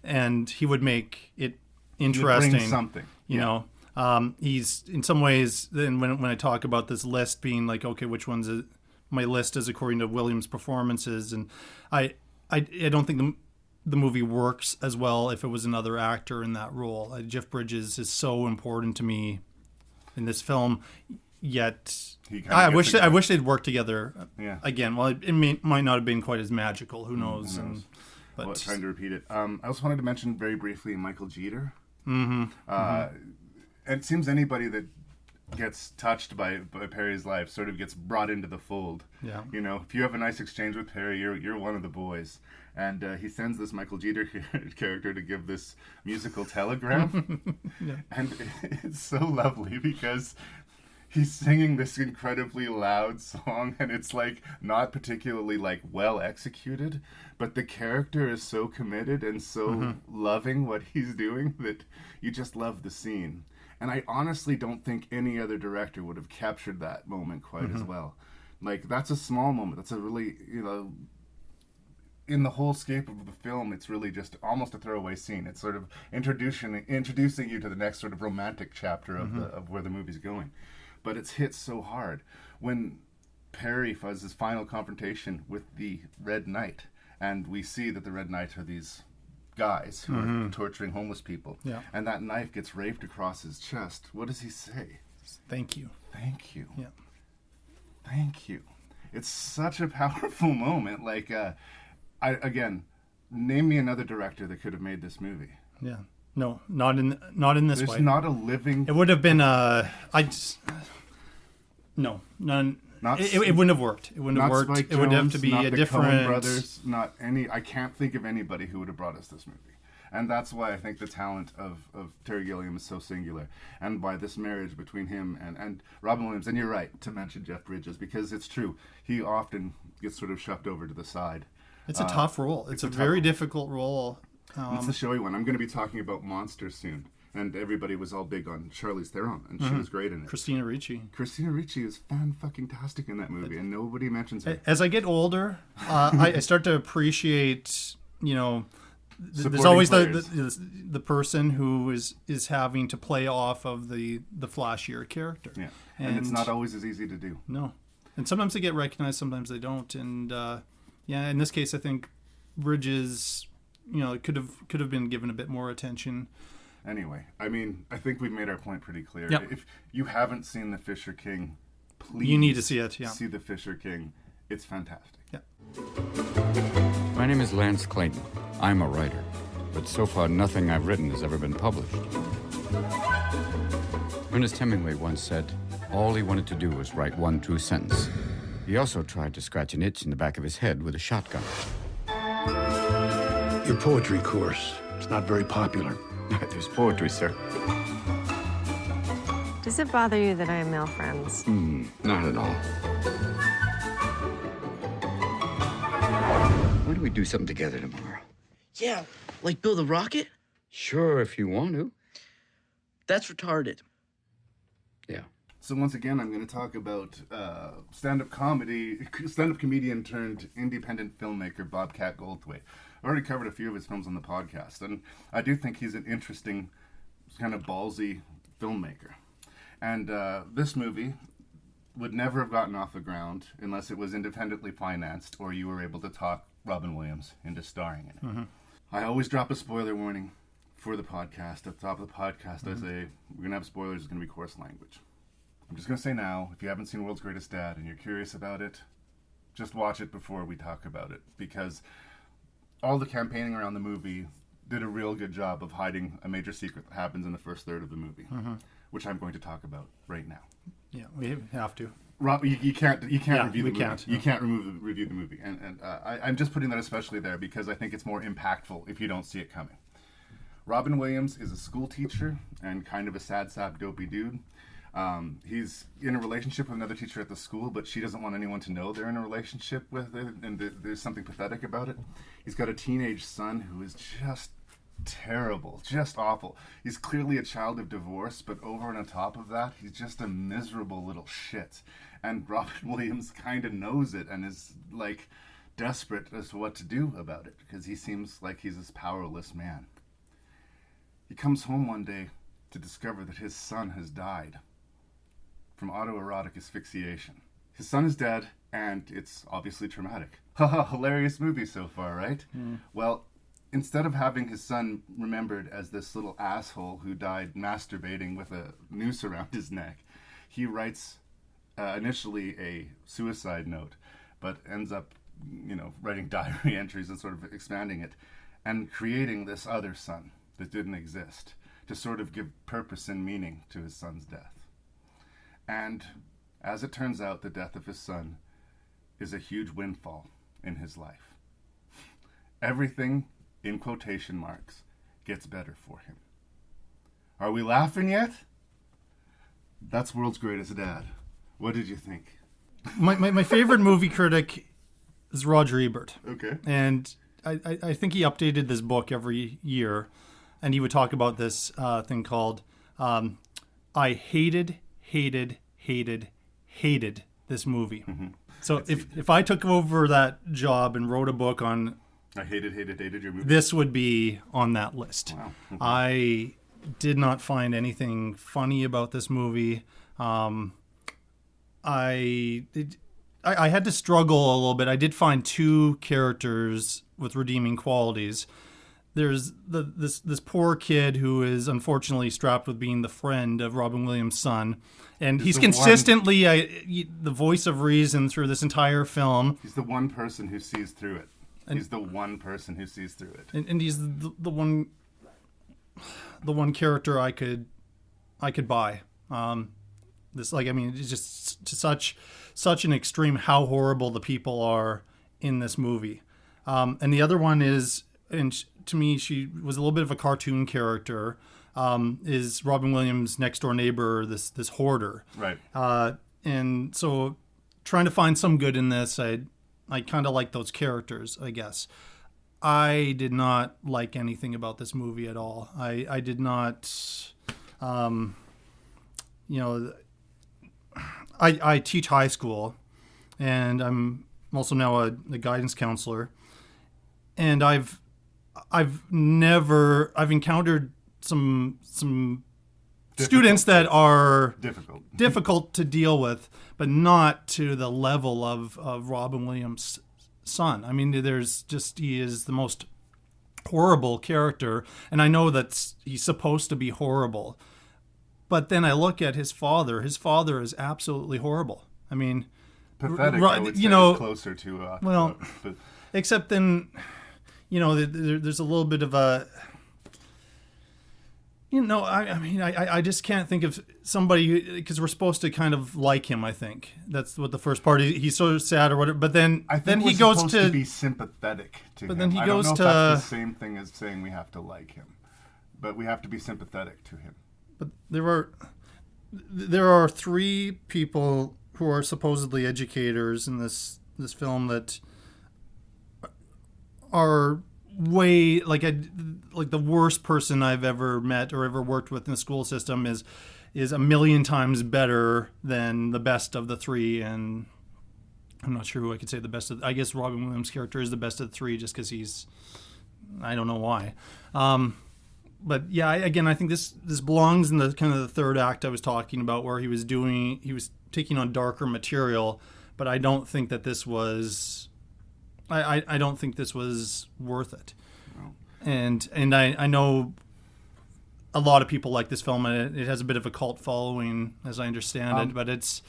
and he would make it interesting. Bring something, you know. He's in some ways. Then when I talk about this list being like, okay, which one's my list is according to Williams' performances, and I don't think the movie works as well if it was another actor in that role. Jeff Bridges is so important to me in this film, yet I wish they'd worked together. Again, well, it might not have been quite as magical. Who knows? But trying to repeat it. I also wanted to mention very briefly Michael Jeter. It seems anybody that gets touched by Perry's life sort of gets brought into the fold. Yeah. You know, if you have a nice exchange with Perry, you're one of the boys. And he sends this Michael Jeter character to give this musical telegram. And it's so lovely because he's singing this incredibly loud song, and it's like not particularly like well executed, but the character is so committed and so loving what he's doing that you just love the scene. And I honestly don't think any other director would have captured that moment quite as well. Like, that's a small moment. That's a really, in the whole scope of the film, it's really just almost a throwaway scene. It's sort of introducing you to the next sort of romantic chapter of where the movie's going. But it's hit so hard. When Perry has his final confrontation with the Red Knight, and we see that the Red Knight are these guys who are torturing homeless people, and that knife gets raped across his chest, what does he say? Thank you. Thank you. Yeah. Thank you. It's such a powerful moment. Like, again, name me another director that could have made this movie. Yeah. No, not in this way. There's not a living. It would have been none. It wouldn't have worked. It wouldn't have worked. Spike It would have to Jonze, be not a the different. Coen brothers, not any. I can't think of anybody who would have brought us this movie. And that's why I think the talent of Terry Gilliam is so singular, and why this marriage between him and Robin Williams. And you're right to mention Jeff Bridges, because it's true. He often gets sort of shoved over to the side. It's a tough role. It's a very difficult role. It's the showy one. I'm going to be talking about Monsters soon. And everybody was all big on Charlize Theron, and she was great in it. Christina Ricci. Christina Ricci is fan-fucking-tastic in that movie, and nobody mentions her. As I get older, I start to appreciate there's always the person who is having to play off of the flashier character. Yeah, and it's not always as easy to do. No, and sometimes they get recognized, sometimes they don't. And in this case, I think Bridges, could have been given a bit more attention. Anyway, I mean, I think we've made our point pretty clear. Yep. If you haven't seen The Fisher King, please you need to see it. Yeah, see The Fisher King. It's fantastic. Yeah. My name is Lance Clayton. I'm a writer, but so far nothing I've written has ever been published. Ernest Hemingway once said, all he wanted to do was write one true sentence. He also tried to scratch an itch in the back of his head with a shotgun. Your poetry course, it's not very popular. There's poetry, sir. Does it bother you that I have male friends? Not at all. Why don't we do something together tomorrow? Yeah, like build a rocket? Sure, if you want to. That's retarded. Yeah. So once again, I'm going to talk about stand-up comedian turned independent filmmaker Bobcat Goldthwait. I've already covered a few of his films on the podcast, and I do think he's an interesting, kind of ballsy filmmaker. And this movie would never have gotten off the ground unless it was independently financed or you were able to talk Robin Williams into starring in it. Mm-hmm. I always drop a spoiler warning for the podcast. At the top of the podcast, I say, we're going to have spoilers, it's going to be coarse language. I'm just going to say now, if you haven't seen World's Greatest Dad and you're curious about it, just watch it before we talk about it, because all the campaigning around the movie did a real good job of hiding a major secret that happens in the first third of the movie, which I'm going to talk about right now. Yeah, we have to. Rob, you can't review the movie. Can't, you can't review the movie, and I'm just putting that especially there because I think it's more impactful if you don't see it coming. Robin Williams is a school teacher and kind of a sad sap dopey dude. He's in a relationship with another teacher at the school, but she doesn't want anyone to know they're in a relationship with it, and there's something pathetic about it. He's got a teenage son who is just terrible, just awful. He's clearly a child of divorce, but over and on top of that, he's just a miserable little shit. And Robin Williams kind of knows it and is like desperate as to what to do about it because he seems like he's this powerless man. He comes home one day to discover that his son has died from autoerotic asphyxiation. His son is dead, and it's obviously traumatic. Haha, hilarious movie so far, right? Well, instead of having his son remembered as this little asshole who died masturbating with a noose around his neck, he writes initially a suicide note, but ends up, writing diary entries and sort of expanding it and creating this other son that didn't exist to sort of give purpose and meaning to his son's death. And as it turns out, the death of his son is a huge windfall in his life. Everything, in quotation marks, gets better for him. Are we laughing yet? That's World's Greatest Dad. What did you think? My favorite movie critic is Roger Ebert. Okay. And I think he updated this book every year, and he would talk about this thing called I hated this movie. So if I took over that job and wrote a book on I hated your movie, this would be on that list. Wow. I did not find anything funny about this movie. I had to struggle a little bit. I did find two characters with redeeming qualities. There's this poor kid who is unfortunately strapped with being the friend of Robin Williams' son, and he's consistently the voice of reason through this entire film. He's the one person who sees through it. He's the one person who sees through it, and he's the one character I could buy. It's just such an extreme how horrible the people are in this movie. And the other one is, to me, she was a little bit of a cartoon character, is Robin Williams' next door neighbor, this hoarder. Right. And so trying to find some good in this, I kind of like those characters, I guess. I did not like anything about this movie at all. I did not, I teach high school, and I'm also now a guidance counselor. And I've I've encountered some students that are difficult to deal with, but not to the level of Robin Williams' son. I mean, he is the most horrible character, and I know that he's supposed to be horrible, but then I look at his father. His father is absolutely horrible. I mean, pathetic. I would say is closer to except then, there's a little bit of a. I just can't think of somebody, because we're supposed to kind of like him. I think that's what the first part. He's so sad or whatever, but then he goes to be sympathetic to him. But then he I goes don't know to. If that's the same thing as saying we have to like him, but we have to be sympathetic to him. But there are three people who are supposedly educators in this film that are way like the worst person I've ever met or ever worked with in the school system is a million times better than the best of the three. And I'm not sure who I could say the best of. I guess Robin Williams' character is the best of the three just because I don't know why. But yeah, I think this belongs in the kind of the third act I was talking about, where he was taking on darker material, but I don't think that this was. I don't think this was worth it. No. And I know a lot of people like this film, and it has a bit of a cult following, as I understand it, but it's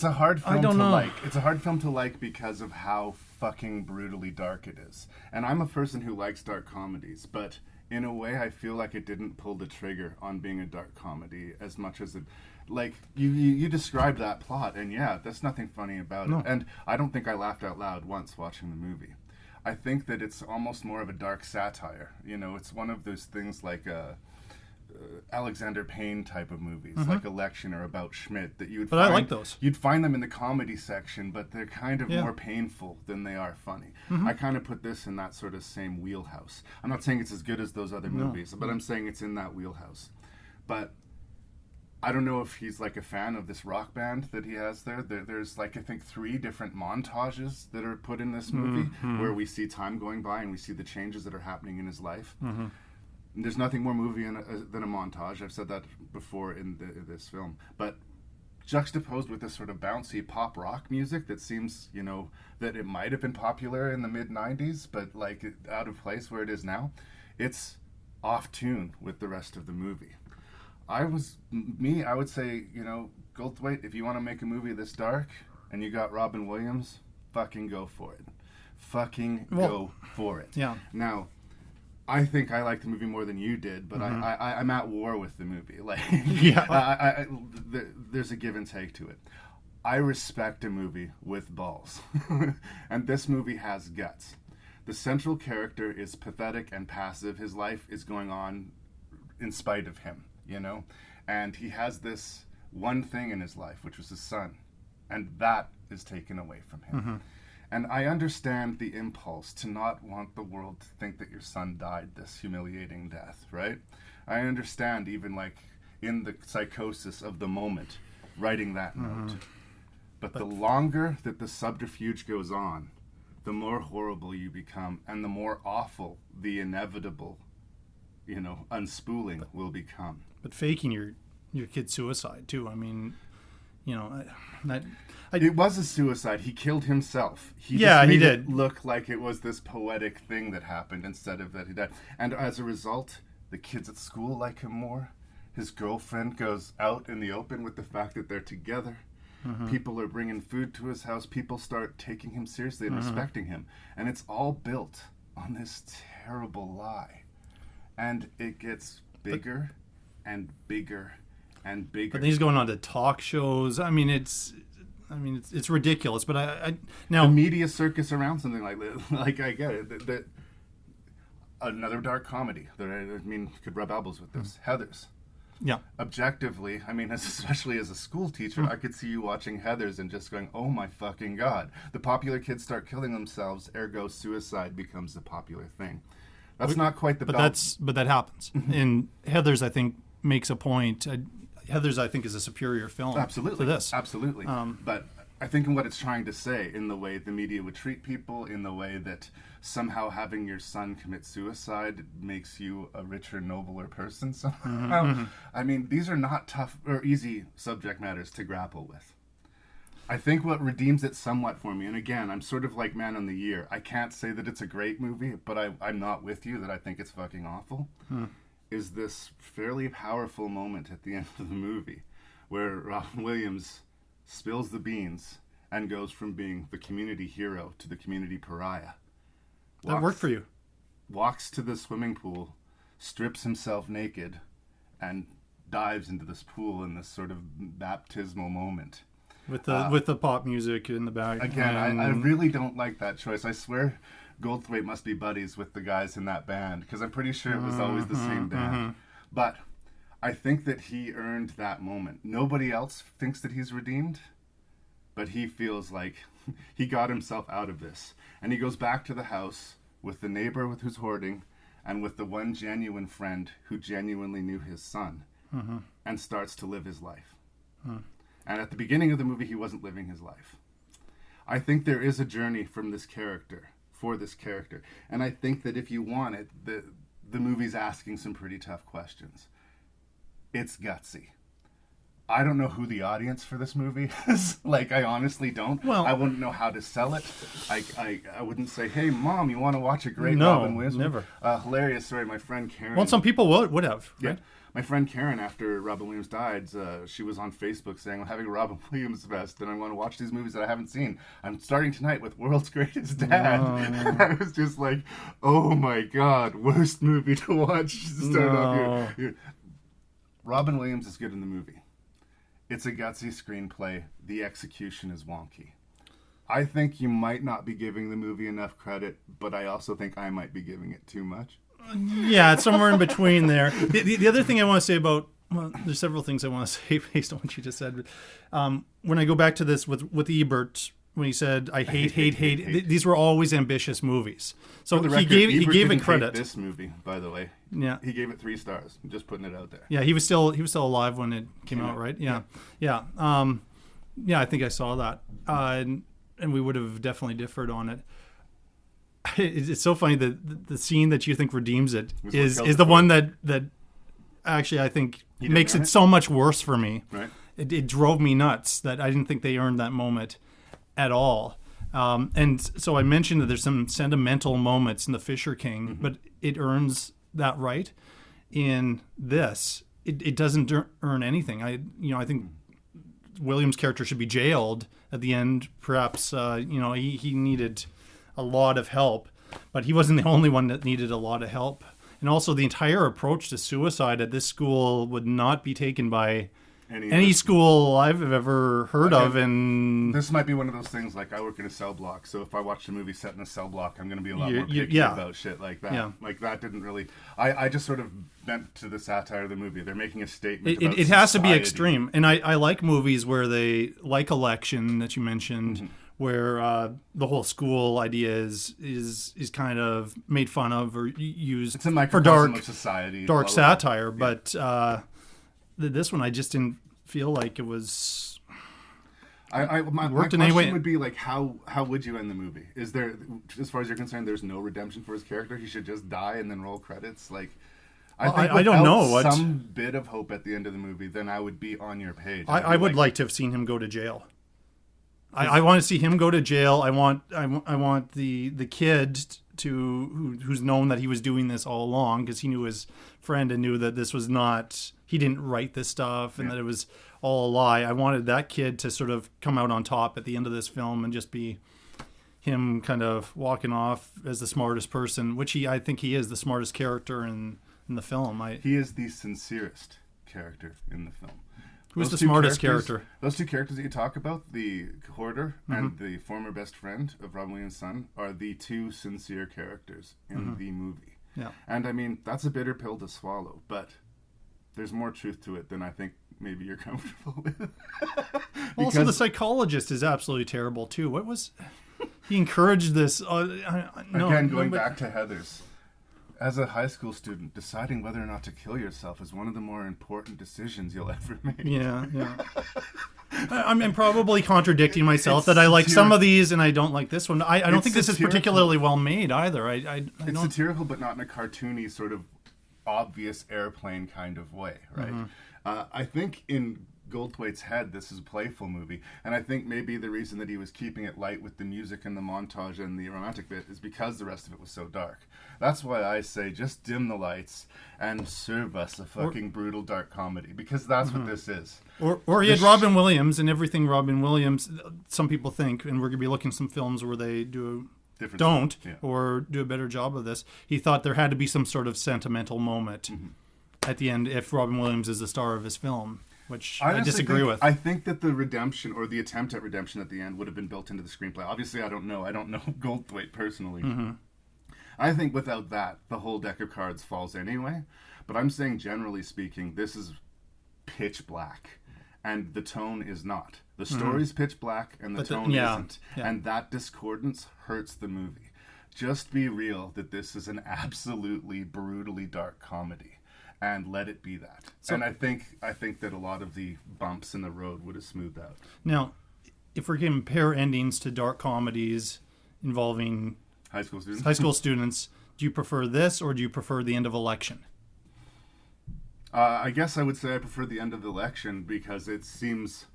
a hard film to like. It's a hard film to like because of how fucking brutally dark it is. And I'm a person who likes dark comedies, but in a way I feel like it didn't pull the trigger on being a dark comedy as much as it. Like, you described that plot, and yeah, there's nothing funny about it. And I don't think I laughed out loud once watching the movie. I think that it's almost more of a dark satire. It's one of those things like Alexander Payne type of movies, like Election or About Schmidt, that you would. But I like those. You'd find them in the comedy section, but they're kind of more painful than they are funny. I kind of put this in that sort of same wheelhouse. I'm not saying it's as good as those other movies, but I'm saying it's in that wheelhouse. But I don't know if he's like a fan of this rock band that he has there. There's like, I think 3 different montages that are put in this movie where we see time going by and we see the changes that are happening in his life. And there's nothing more movie than a montage. I've said that before in this film. But juxtaposed with this sort of bouncy pop rock music that seems, that it might have been popular in the mid-90s, but like out of place where it is now, it's off tune with the rest of the movie. I would say, Goldthwait, if you want to make a movie this dark and you got Robin Williams, fucking go for it. Go for it. Yeah. Now, I think I like the movie more than you did, but I'm at war with the movie. Like, there's a give and take to it. I respect a movie with balls, and this movie has guts. The central character is pathetic and passive. His life is going on in spite of him. And he has this one thing in his life, which was his son, and that is taken away from him. And I understand the impulse to not want the world to think that your son died this humiliating death, right? I understand, even like in the psychosis of the moment, writing that note. But the longer that the subterfuge goes on, the more horrible you become, and the more awful the inevitable unspooling will become. But faking your kid's suicide too. I mean, it was a suicide. He killed himself. He he made did. It look like it was this poetic thing that happened instead of that he died. And as a result, the kids at school like him more. His girlfriend goes out in the open with the fact that they're together. People are bringing food to his house. People start taking him seriously and respecting him. And it's all built on this terrible lie. And it gets bigger and bigger and bigger. But then he's going on to talk shows. I mean, it's ridiculous. But I now the media circus around something like this. Like, I get it. That another dark comedy that could rub elbows with this. Heathers. Yeah. Objectively, especially as a school teacher, I could see you watching Heathers and just going, "Oh my fucking god!" The popular kids start killing themselves. Ergo, suicide becomes the popular thing. That's not quite the. But that happens. And Heathers, I think, makes a point. Heathers, I think, is a superior film. Absolutely. To this. Absolutely. But I think in what it's trying to say, in the way the media would treat people, in the way that somehow having your son commit suicide makes you a richer, nobler person somehow. I mean, these are not tough or easy subject matters to grapple with. I think what redeems it somewhat for me, and again, I'm sort of like Man on the Year. I can't say that it's a great movie, but I'm not with you that I think it's fucking awful, is this fairly powerful moment at the end of the movie where Robin Williams spills the beans and goes from being the community hero to the community pariah. That worked for you. Walks to the swimming pool, strips himself naked, and dives into this pool in this sort of baptismal moment. With the pop music in the back. Again, I really don't like that choice. I swear Goldthwait must be buddies with the guys in that band, because I'm pretty sure it was always the same band. But I think that he earned that moment. Nobody else thinks that he's redeemed, but he feels like he got himself out of this. And he goes back to the house with the neighbor who's hoarding and with the one genuine friend who genuinely knew his son and starts to live his life. And at the beginning of the movie, he wasn't living his life. I think there is a journey from this character, for this character. And I think that if you want it, the movie's asking some pretty tough questions. It's gutsy. I don't know who the audience for this movie is. Like, I honestly don't. Well, I wouldn't know how to sell it. I wouldn't say, hey, Mom, you want to watch a great Robin Williams movie? Never. Hilarious story. My friend Karen... Well, some people would have, right? Yeah. My friend Karen, after Robin Williams died, she was on Facebook saying, I'm having a Robin Williams fest, and I want to watch these movies that I haven't seen. I'm starting tonight with World's Greatest Dad. And I was just like, oh my God, worst movie to watch to start off here. Robin Williams is good in the movie. It's a gutsy screenplay. The execution is wonky. I think you might not be giving the movie enough credit, but I also think I might be giving it too much. Yeah, it's somewhere in between there. The other thing I want to say about, well, there's several things I want to say based on what you just said. But, when I go back to this with Ebert, when he said, I hate, these were always ambitious movies. So he gave it credit. This movie, by the way. Yeah. He gave it 3 stars. I'm just putting it out there. Yeah, he was still alive when it came out, right? Yeah. Yeah. I think I saw that. And we would have definitely differed on it. It's so funny that the scene that you think redeems it is the one that actually I think makes it so much worse for me. Right. It drove me nuts that I didn't think they earned that moment at all. And so I mentioned that there's some sentimental moments in The Fisher King, but it earns that right. In this, it doesn't earn anything. I think Williams' character should be jailed at the end. Perhaps he needed a lot of help, but he wasn't the only one that needed a lot of help. And also the entire approach to suicide at this school would not be taken by any school I've ever heard of. And this might be one of those things, like I work in a cell block, so if I watch a movie set in a cell block, I'm going to be a lot more picky about shit like that. Yeah. Like that didn't really... I just sort of bent to the satire of the movie. They're making a statement about it has to be extreme. And I like movies where they, like Election that you mentioned, where the whole school idea is kind of made fun of or used it's a for dark of society, satire. But this one, I just didn't feel like it was. My question would be like, how would you end the movie? Is there, as far as you're concerned, there's no redemption for his character? He should just die and then roll credits? Like, I don't know. Some bit of hope at the end of the movie, then I would be on your page. I would like to have seen him go to jail. I want to see him go to jail. I want the kid who's known that he was doing this all along, because he knew his friend and knew that this was not, he didn't write this stuff and that it was all a lie. I wanted that kid to sort of come out on top at the end of this film and just be him kind of walking off as the smartest person, which I think he is the smartest character in the film. He is the sincerest character in the film. Who's the smartest character? Those 2 characters that you talk about, the hoarder and the former best friend of Robin Williams' son, are the 2 sincere characters in the movie. Yeah. And I mean, that's a bitter pill to swallow, but there's more truth to it than I think maybe you're comfortable with. Also, the psychologist is absolutely terrible too. What was... He encouraged this... Again, going back to Heathers. As a high school student, deciding whether or not to kill yourself is one of the more important decisions you'll ever make. Yeah. I'm probably contradicting myself It's that I like some satirical. of these and I don't like this one. I don't It's think this is satirical. particularly well made either. I It's don't. satirical, but not in a cartoony sort of obvious airplane kind of way, right? I think in Goldthwait's head, this is a playful movie, and I think maybe the reason that he was keeping it light with the music and the montage and the romantic bit is because the rest of it was so dark. That's why I say just dim the lights and serve us a fucking brutal dark comedy, because that's what this is. Or he had Robin Williams, and everything Robin Williams, some people think, and we're going to be looking at some films where they don't or do a better job of this. He thought there had to be some sort of sentimental moment at the end if Robin Williams is the star of his film, which I disagree with. I think that the redemption or the attempt at redemption at the end would have been built into the screenplay. Obviously, I don't know Goldthwait personally. I think without that, the whole deck of cards falls anyway. But I'm saying, generally speaking, this is pitch black, and the tone is not. The story's pitch black, and the tone isn't. Yeah. And that discordance hurts the movie. Just be real that this is an absolutely brutally dark comedy, and let it be that. And I think that a lot of the bumps in the road would have smoothed out. Now, if we're going to compare endings to dark comedies involving high school students, do you prefer this or do you prefer The End of Election? I guess I would say I prefer The End of the Election because it seems,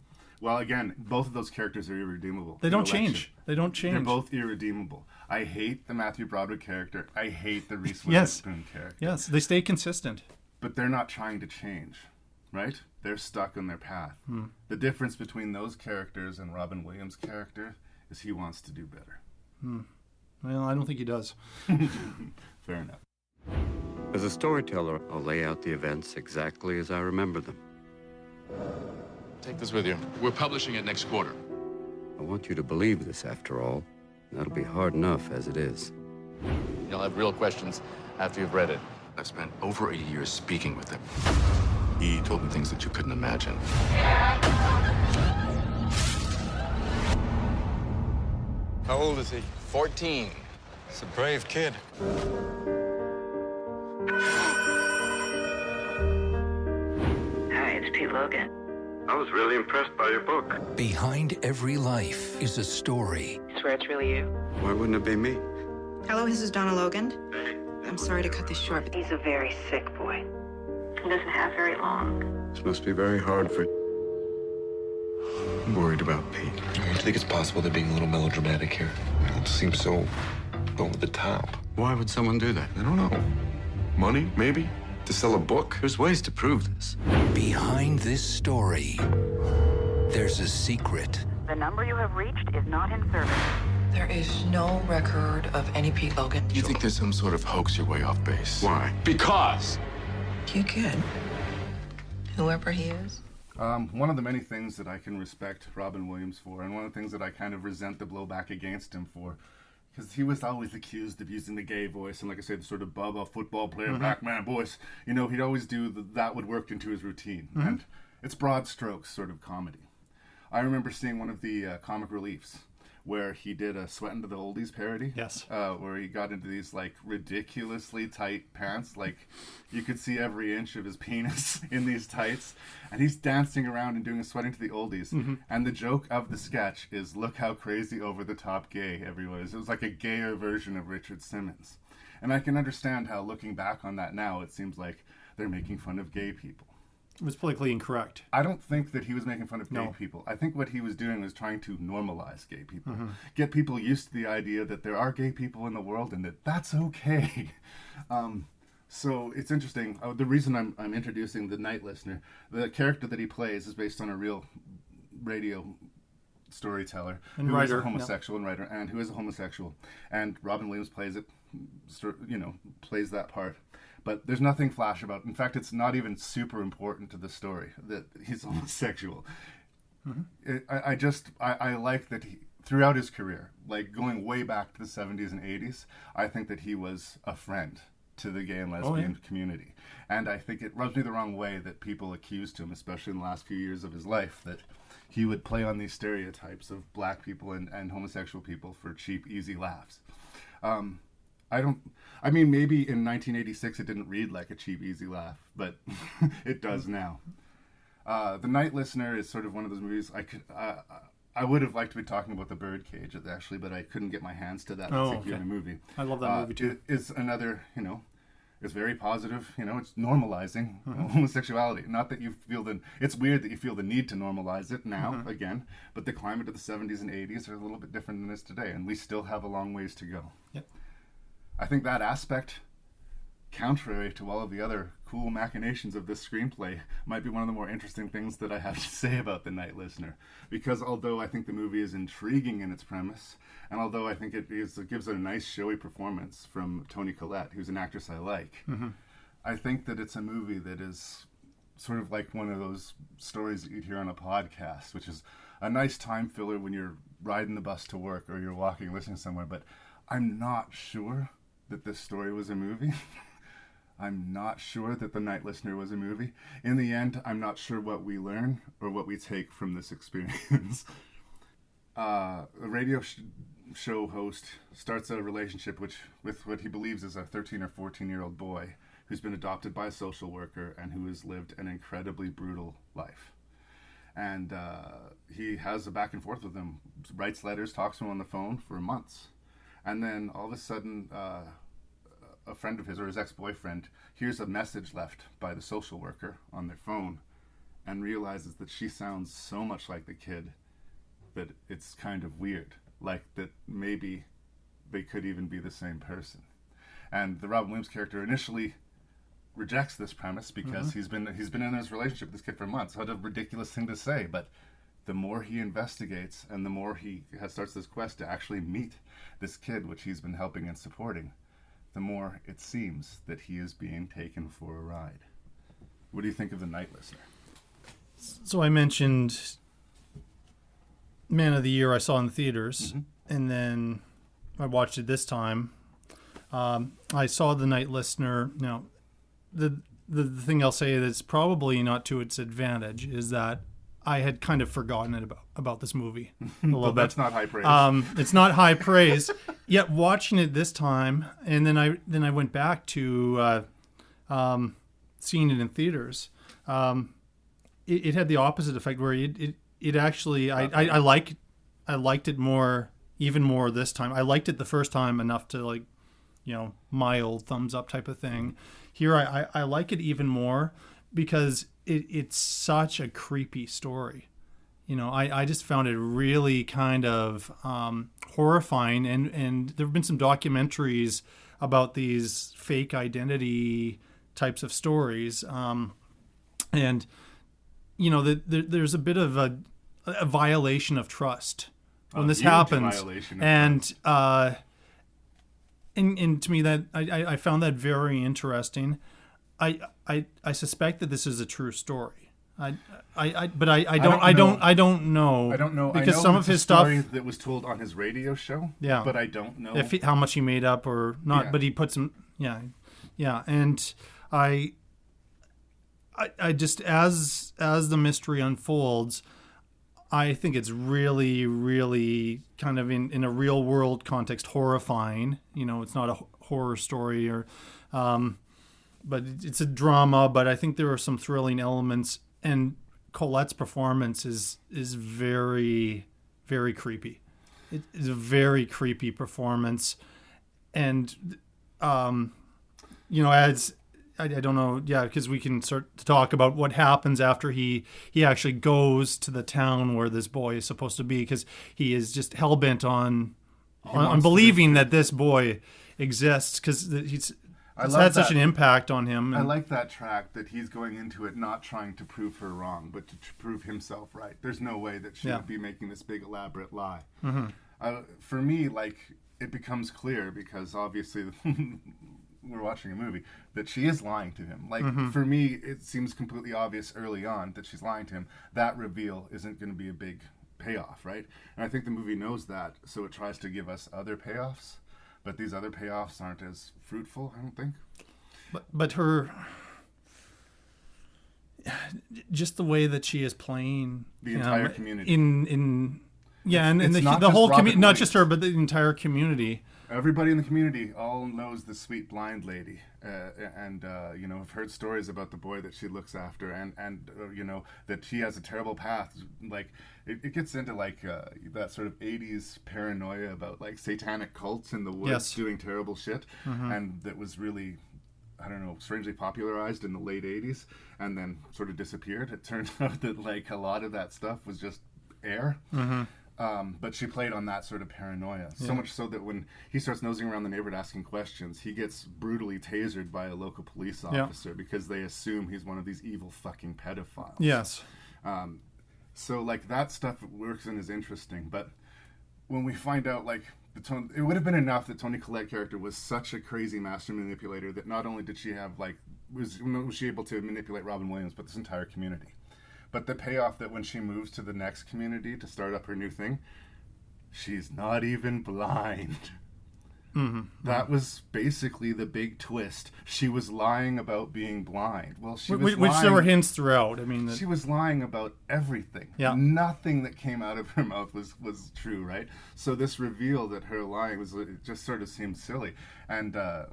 well, again, both of those characters are irredeemable. They don't change. They're both irredeemable. I hate the Matthew Broderick character. I hate the Reese Witherspoon character. Yes, they stay consistent. But they're not trying to change, right? They're stuck on their path. The difference between those characters and Robin Williams' character is he wants to do better. Well, I don't think he does. Fair enough. As a storyteller, I'll lay out the events exactly as I remember them. Take this with you. We're publishing it next quarter. I want you to believe this, after all. That'll be hard enough as it is. You'll have real questions after you've read it. I've spent over 80 years speaking with him. He told me things that you couldn't imagine. How old is he? 14. He's a brave kid. Hi, it's Pete Logan. I was really impressed by your book. Behind every life is a story. I swear it's really you. Why wouldn't it be me? Hello, this is Donna Logan. I'm sorry to cut this short, but He's a very sick boy. He doesn't have very long. This must be very hard for you. I'm worried about Pete. Do you think it's possible they're being a little melodramatic here? It seems so over the top. Why would someone do that? I don't know. Money, maybe? To sell a book? There's ways to prove this. Behind this story, there's a secret. The number you have reached is not in service. there is no record of any Pete Logan. You think there's some sort of hoax your way off base? Why? Because You could. Whoever he is. One of the many things that I can respect Robin Williams for, and one of the things that I kind of resent the blowback against him for, because he was always accused of using the gay voice, and like I said, the sort of Bubba football player, black man voice. You know, he'd always do that would work into his routine, and it's broad strokes sort of comedy. I remember seeing one of the comic reliefs where he did a Sweatin' to the Oldies parody. Yes. Where he got into these like ridiculously tight pants, like you could see every inch of his penis in these tights, and he's dancing around and doing a Sweating to the Oldies. And the joke of the sketch is, look how crazy over the top gay everyone is. It was like a gayer version of Richard Simmons. And I can understand how, looking back on that now, it seems like they're making fun of gay people. It was politically incorrect. I don't think that he was making fun of gay people. I think what he was doing was trying to normalize gay people. Get people used to the idea that there are gay people in the world and that that's okay. So it's interesting. The reason I'm introducing The Night Listener, the character that he plays is based on a real radio storyteller and who writer, is a homosexual and writer, and who is a homosexual. And Robin Williams plays it, plays that part. But there's nothing flash about. In fact, it's not even super important to the story that he's homosexual. I like that he, throughout his career, like going way back to the 70s and 80s, I think that he was a friend to the gay and lesbian community. And I think it rubs me the wrong way that people accused him, especially in the last few years of his life, that he would play on these stereotypes of black people and homosexual people for cheap, easy laughs. I mean, maybe in 1986 it didn't read like a cheap, easy laugh, but it does now. The Night Listener is sort of one of those movies I would have liked to be talking about The Birdcage, actually, but I couldn't get my hands to that particular movie. I love that movie, too. It's another, it's very positive, it's normalizing homosexuality. Not that you feel it's weird that you feel the need to normalize it now, again, but the climate of the 70s and 80s are a little bit different than it is today, and we still have a long ways to go. Yep. I think that aspect, contrary to all of the other cool machinations of this screenplay, might be one of the more interesting things that I have to say about The Night Listener. Because although I think the movie is intriguing in its premise, and although I think it gives it a nice showy performance from Toni Collette, who's an actress I like, I think that it's a movie that is sort of like one of those stories that you'd hear on a podcast, which is a nice time filler when you're riding the bus to work or you're walking, listening somewhere. But I'm not sure that this story was a movie. I'm not sure that The Night Listener was a movie. In the end, I'm not sure what we learn or what we take from this experience. A radio show host starts a relationship with what he believes is a 13 or 14-year-old boy who's been adopted by a social worker and who has lived an incredibly brutal life. And he has a back and forth with him, writes letters, talks to him on the phone for months. And then all of a sudden, a friend of his, or his ex-boyfriend, hears a message left by the social worker on their phone and realizes that she sounds so much like the kid that it's kind of weird. Like that maybe they could even be the same person. And the Robin Williams character initially rejects this premise because he's been in this relationship with this kid for months. What a ridiculous thing to say, but the more he investigates and the more he starts this quest to actually meet this kid, which he's been helping and supporting, the more it seems that he is being taken for a ride. What do you think of The Night Listener? So I mentioned Man of the Year I saw in the theaters, and then I watched it this time. I saw The Night Listener. Now, the thing I'll say that's probably not to its advantage is that I had kind of forgotten about this movie a little bit. That's not high praise. It's not high praise. Yet watching it this time, and then I went back to seeing it in theaters. It had the opposite effect where it actually I liked it even more this time. I liked it the first time enough to mild thumbs up type of thing. Here I like it even more because it's such a creepy story. I just found it really kind of horrifying, and there have been some documentaries about these fake identity types of stories, and there's a bit of a violation of trust when this happens, and to me that I found that very interesting. I suspect that this is a true story. But I don't know. I don't know because I know some of his stuff that was told on his radio show. Yeah, but I don't know how much he made up or not. Yeah. But he put some. Yeah, and I just as the mystery unfolds, I think it's really, really kind of in a real world context horrifying. It's not a horror story or. But it's a drama, but I think there are some thrilling elements, and Colette's performance is very, very creepy. It is a very creepy performance, and as I don't know, because we can start to talk about what happens after he actually goes to the town where this boy is supposed to be, because he is just hell bent on believing that this boy exists, because it's had such an impact on him. I like that track that he's going into it not trying to prove her wrong, but to prove himself right. There's no way that she would be making this big elaborate lie. For me, it becomes clear, because obviously we're watching a movie, that she is lying to him. For me, it seems completely obvious early on that she's lying to him. That reveal isn't going to be a big payoff, right? And I think the movie knows that, so it tries to give us other payoffs. But these other payoffs aren't as fruitful, I don't think. But her, just the way that she is playing the entire community and the whole community, not just her, but the entire community. Everybody in the community all knows the sweet blind lady, and you know, have heard stories about the boy that she looks after, and you know, that she has a terrible past. Like it gets into like that sort of 80s paranoia about like satanic cults in the woods doing terrible shit, and that was really, I don't know, strangely popularized in the late 80s and then sort of disappeared. It turns out that like a lot of that stuff was just air. But she played on that sort of paranoia. So much so that when he starts nosing around the neighborhood asking questions, he gets brutally tasered by a local police officer because they assume he's one of these evil fucking pedophiles. Yes. So like that stuff works and is interesting. But when we find out like it would have been enough that Toni Collette character was such a crazy master manipulator that not only did she have like was she able to manipulate Robin Williams, but this entire community. But the payoff that when she moves to the next community to start up her new thing, she's not even blind. That was basically the big twist. She was lying about being blind. Well, she was which lying, there were hints throughout. I mean, she was lying about everything. Yeah. Nothing that came out of her mouth was true, right? So this reveal that her lying it just sort of seemed silly, and the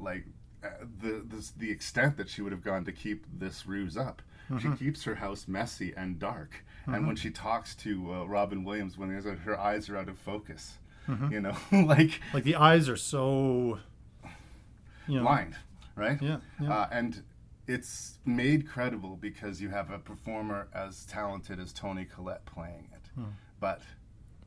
extent that she would have gone to keep this ruse up. She keeps her house messy and dark, and when she talks to Robin Williams, when her eyes are out of focus, you know, like the eyes are so, you know, blind, right? Yeah. And it's made credible because you have a performer as talented as Toni Collette playing it, but.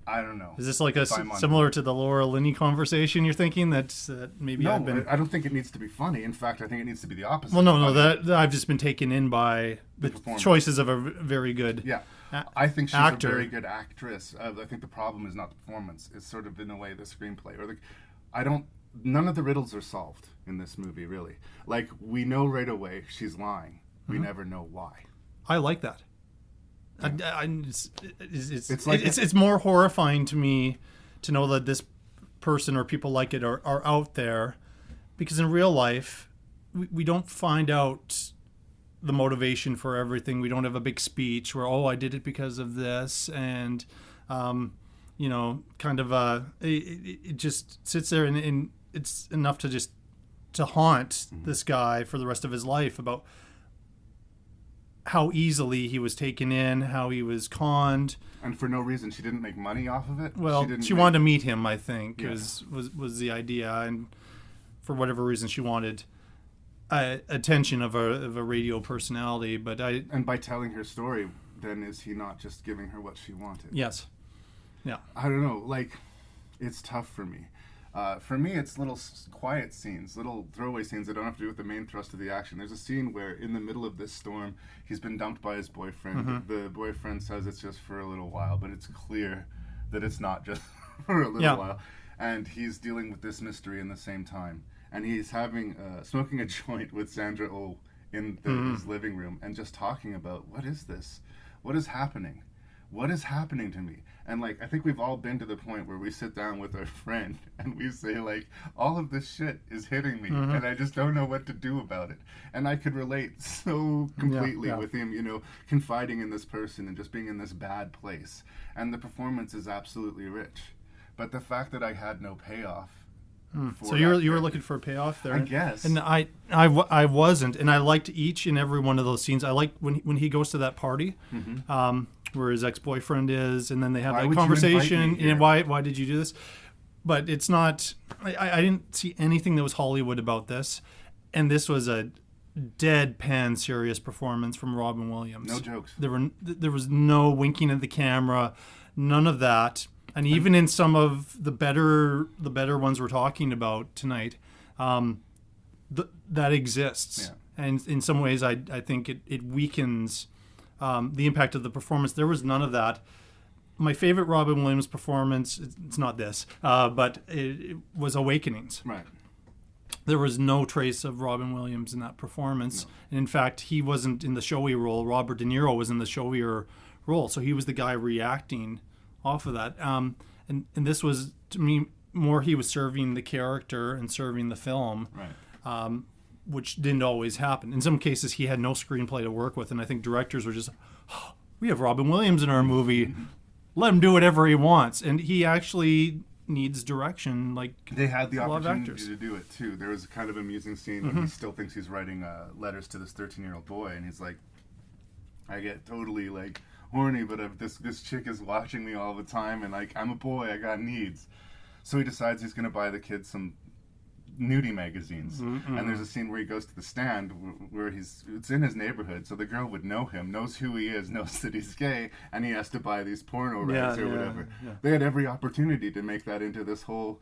I don't know. Is this like similar to the Laura Linney conversation you're thinking that maybe No, I've been... I don't think it needs to be funny. In fact, I think it needs to be the opposite. Well, no, that I've just been taken in by the choices of a very good I think she's actor. a very good actress. I think the problem is not the performance. It's sort of, in a way, the screenplay. None of the riddles are solved in this movie, really. Like, we know right away she's lying. We never know why. I like that. It's more horrifying to me to know that this person or people like it are out there, because in real life we don't find out the motivation for everything. We don't have a big speech where I did it because of this, and you know, kind of it just sits there and it's enough to haunt this guy for the rest of his life about how easily he was taken in, how he was conned, and for no reason. She didn't make money off of it. Well, she wanted to meet him, I think, was the idea, and for whatever reason, she wanted attention of a radio personality. But and by telling her story, then is he not just giving her what she wanted? Yes. Yeah. I don't know. Like, it's tough for me. For me, it's little quiet scenes, little throwaway scenes that don't have to do with the main thrust of the action. There's a scene where, in the middle of this storm, he's been dumped by his boyfriend. The boyfriend says it's just for a little while, but it's clear that it's not just for a little while. And he's dealing with this mystery in the same time. And he's having smoking a joint with Sandra Oh in his living room and just talking about, what is this? What is happening? What is happening to me? And like, I think we've all been to the point where we sit down with our friend and we say like, all of this shit is hitting me and I just don't know what to do about it. And I could relate so completely with him, you know, confiding in this person and just being in this bad place. And the performance is absolutely rich. But the fact that I had no payoff. So you were looking for a payoff there, I guess, and I wasn't, and I liked each and every one of those scenes. I liked when he goes to that party, where his ex-boyfriend is, and then they have that conversation. And why did you do this? But it's not. I didn't see anything that was Hollywood about this, and this was a deadpan serious performance from Robin Williams. No jokes. There was no winking at the camera, none of that. And even in some of the better ones we're talking about tonight, that exists. Yeah. And in some ways, I think it weakens the impact of the performance. There was none of that. My favorite Robin Williams performance, it's not this, but it was Awakenings. Right. There was no trace of Robin Williams in that performance. No. And in fact, he wasn't in the showy role. Robert De Niro was in the showier role. So he was the guy reacting off of that, and this was, to me, more he was serving the character and serving the film, right. Which didn't always happen. In some cases, he had no screenplay to work with, and I think directors were just, we have Robin Williams in our movie, let him do whatever he wants. And he actually needs direction. Like they had the a lot of opportunity actors. to do it too. There was kind of an amusing scene when he still thinks he's writing letters to this 13-year-old boy, and he's like, I get totally like horny, but if this chick is watching me all the time, and like I'm a boy, I got needs. So he decides he's gonna buy the kid some nudie magazines, and there's a scene where he goes to the stand where it's in his neighborhood, so the girl would know him, knows who he is, knows that he's gay, and he has to buy these porno rags or whatever. Yeah. They had every opportunity to make that into this whole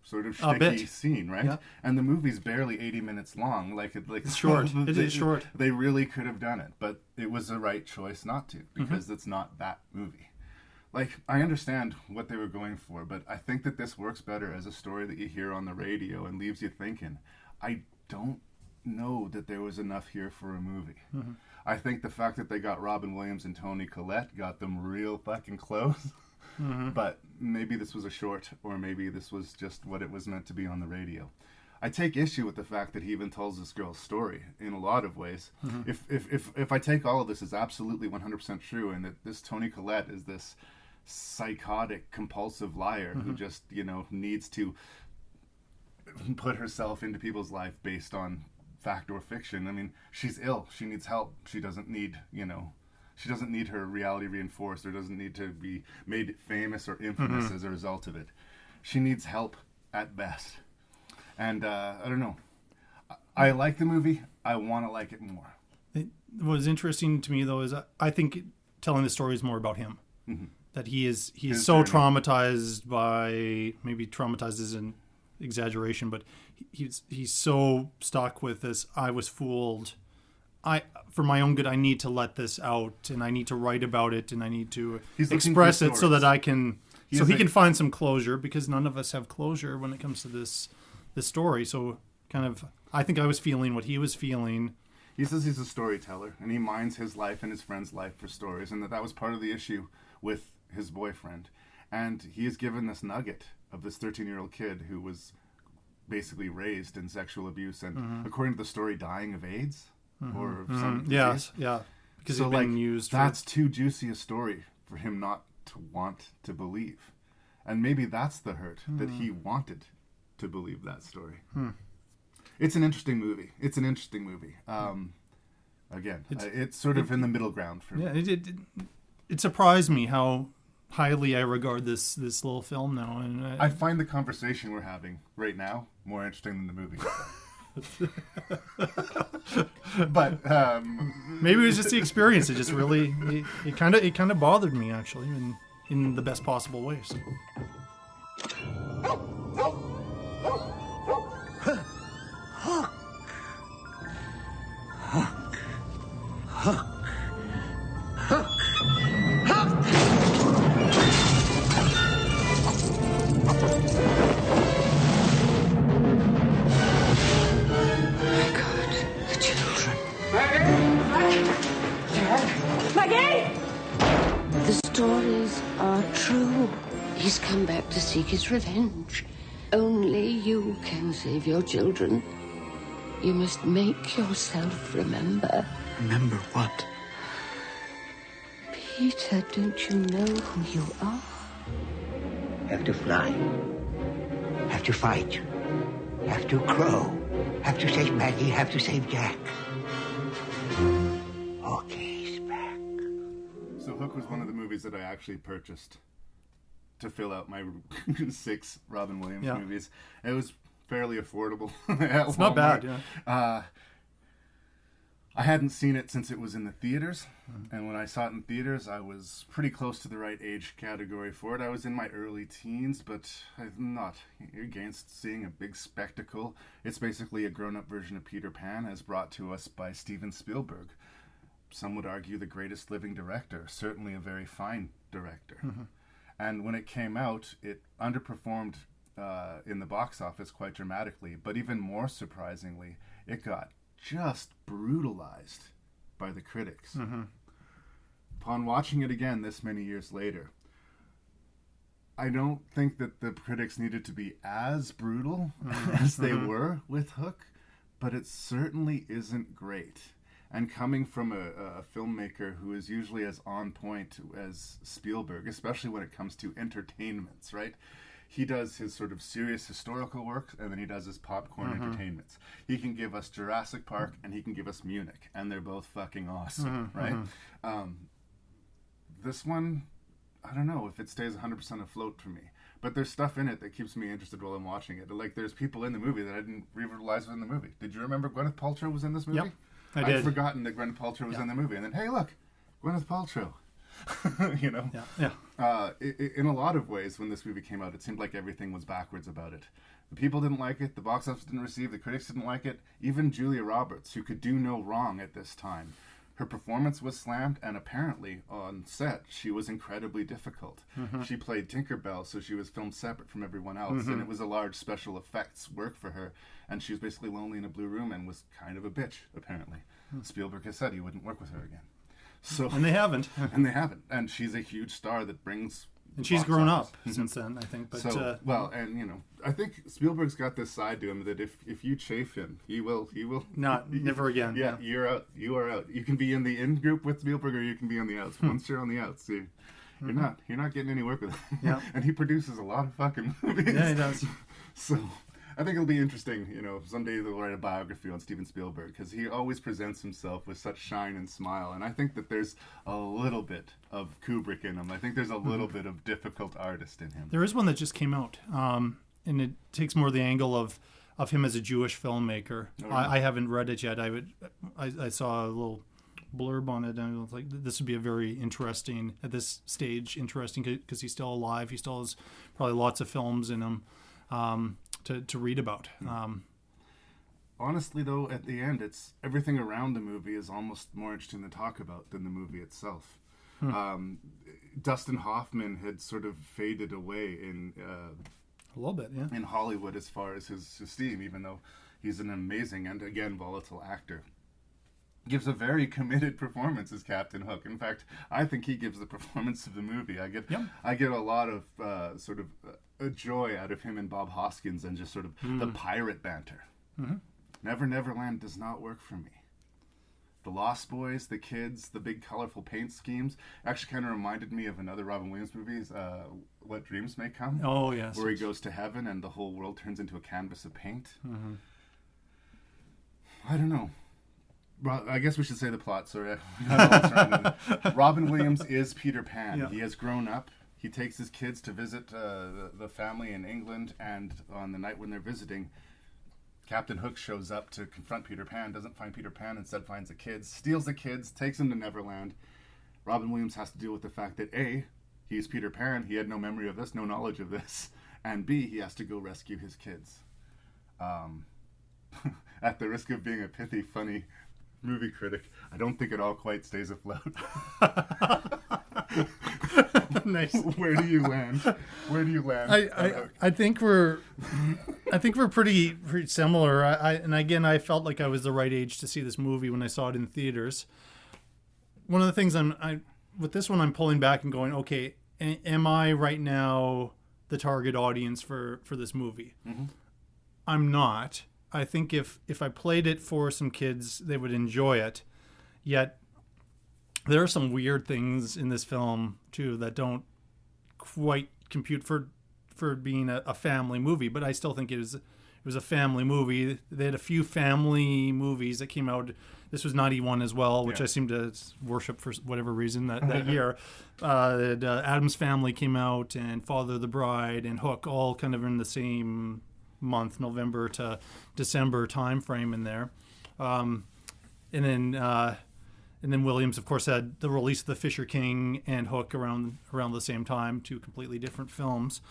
sort of shticky scene, right? Yeah. And the movie's barely 80 minutes long. It's short. It is short. They really could have done it, but it was the right choice not to, because it's not that movie. Like, I understand what they were going for, but I think that this works better as a story that you hear on the radio and leaves you thinking. I don't know that there was enough here for a movie. I think the fact that they got Robin Williams and Toni Collette got them real fucking close. But maybe this was a short, or maybe this was just what it was meant to be on the radio. I take issue with the fact that he even tells this girl's story in a lot of ways. If I take all of this as absolutely 100% true, and that this Toni Collette is this psychotic, compulsive liar who just, needs to put herself into people's life based on fact or fiction. I mean, she's ill. She needs help. She doesn't need, she doesn't need her reality reinforced, or doesn't need to be made famous or infamous as a result of it. She needs help at best. And I don't know. I like the movie. I want to like it more. What was interesting to me, though, is I think telling the story is more about him. That he is so traumatized by, maybe traumatized is an exaggeration, but he's so stuck with this, I was fooled. For my own good, I need to let this out, and I need to write about it, and I need to express it so that I can, he can find some closure, because none of us have closure when it comes to this story. So kind of, I think I was feeling what he was feeling. He says he's a storyteller, and he mines his life and his friend's life for stories, and that was part of the issue with his boyfriend. And he is given this nugget of this 13-year-old kid who was basically raised in sexual abuse and, according to the story, dying of AIDS or some disease. Because so he's been used. That's too juicy a story for him not to want to believe, and maybe that's the hurt, that he wanted to believe that story. It's an interesting movie. Again, it's sort of in the middle ground for me. It surprised me how highly I regard this little film now, and I find the conversation we're having right now more interesting than the movie. But maybe it was just the experience. It just really it kind of bothered me, actually, in the best possible ways. The stories are true. He's come back to seek his revenge. Only you can save your children. You must make yourself remember. Remember what? Peter, don't you know who you are? Have to fly. Have to fight. Have to crow. Have to save Maggie. Have to save Jack. Okay, he's back. So Hook was one of the movies that I actually purchased to fill out my 6 Robin Williams movies. It was fairly affordable. It's not bad, I hadn't seen it since it was in the theaters, and when I saw it in theaters, I was pretty close to the right age category for it. I was in my early teens, but I'm not against seeing a big spectacle. It's basically a grown-up version of Peter Pan, as brought to us by Steven Spielberg. Some would argue the greatest living director, certainly a very fine director. And when it came out, it underperformed in the box office quite dramatically, but even more surprisingly, it got just brutalized by the critics. Upon watching it again this many years later, I don't think that the critics needed to be as brutal as they were with Hook, but it certainly isn't great. And coming from a filmmaker who is usually as on point as Spielberg, especially when it comes to entertainments, right? He does his sort of serious historical work, and then he does his popcorn entertainments. He can give us Jurassic Park, and he can give us Munich, and they're both fucking awesome, right? This one, I don't know if it stays 100% afloat for me. But there's stuff in it that keeps me interested while I'm watching it. Like, there's people in the movie that I didn't realize were in the movie. Did you remember Gwyneth Paltrow was in this movie? Yep, I did. I'd forgotten that Gwyneth Paltrow was in the movie. And then, hey, look, Gwyneth Paltrow. You know? In a lot of ways, when this movie came out, it seemed like everything was backwards about it. The people didn't like it. The box office didn't receive. The critics didn't like it. Even Julia Roberts, who could do no wrong at this time, her performance was slammed, and apparently on set she was incredibly difficult. She played Tinkerbell, so she was filmed separate from everyone else, and it was a large special effects work for her, and she was basically lonely in a blue room and was kind of a bitch, apparently. Spielberg has said he wouldn't work with her again. So, and they haven't. And she's a huge star that brings... And she's grown up since then, I think. But so, and you know, I think Spielberg's got this side to him that if you chafe him, he will never again. Yeah, you're out. You are out. You can be in the in group with Spielberg, or you can be on the outs. Once you're on the outs, you're not getting any work with him. Yeah. And he produces a lot of fucking movies. Yeah, he does. So I think it'll be interesting, you know, someday they'll write a biography on Steven Spielberg, because he always presents himself with such shine and smile, and I think that there's a little bit of Kubrick in him. I think there's a little bit of difficult artist in him. There is one that just came out, and it takes more the angle of him as a Jewish filmmaker. I haven't read it yet. I saw a little blurb on it, and I was like, this would be a very interesting, at this stage, because he's still alive. He still has probably lots of films in him to read about. Honestly, though, at the end, it's everything around the movie is almost more interesting to talk about than the movie itself. Dustin Hoffman had sort of faded away in a little bit, yeah, in Hollywood as far as his esteem, even though he's an amazing and again volatile actor. Gives a very committed performance as Captain Hook. In fact, I think he gives the performance of the movie. I get a lot of sort of a joy out of him and Bob Hoskins and just sort of the pirate banter. Never Neverland does not work for me. The Lost Boys, the kids, the big colorful paint schemes actually kind of reminded me of another Robin Williams movie, What Dreams May Come. Oh, yes. Where he goes to heaven and the whole world turns into a canvas of paint. I don't know. I guess we should say the plot. Sorry. Robin Williams is Peter Pan. Yeah. He has grown up. He takes his kids to visit the family in England, and on the night when they're visiting, Captain Hook shows up to confront Peter Pan, doesn't find Peter Pan, instead finds the kids, steals the kids, takes them to Neverland. Robin Williams has to deal with the fact that A, he's Peter Pan, he had no memory of this, no knowledge of this, and B, he has to go rescue his kids. At the risk of being a pithy, funny movie critic, I don't think it all quite stays afloat. Nice. Where do you land? I think we're pretty similar. I felt like I was the right age to see this movie when I saw it in theaters. One of the things with this one, I'm pulling back and going, okay, am I right now the target audience for this movie? I'm not. I think if I played it for some kids, they would enjoy it. Yet there are some weird things in this film too that don't quite compute for being a family movie. But I still think it was a family movie. They had a few family movies that came out. This was 91 as well, which I seem to worship for whatever reason that year. Addams Family came out, and Father of the Bride and Hook, all kind of in the same month, November to December time frame in there. And then Williams, of course, had the release of The Fisher King and Hook around the same time, two completely different films.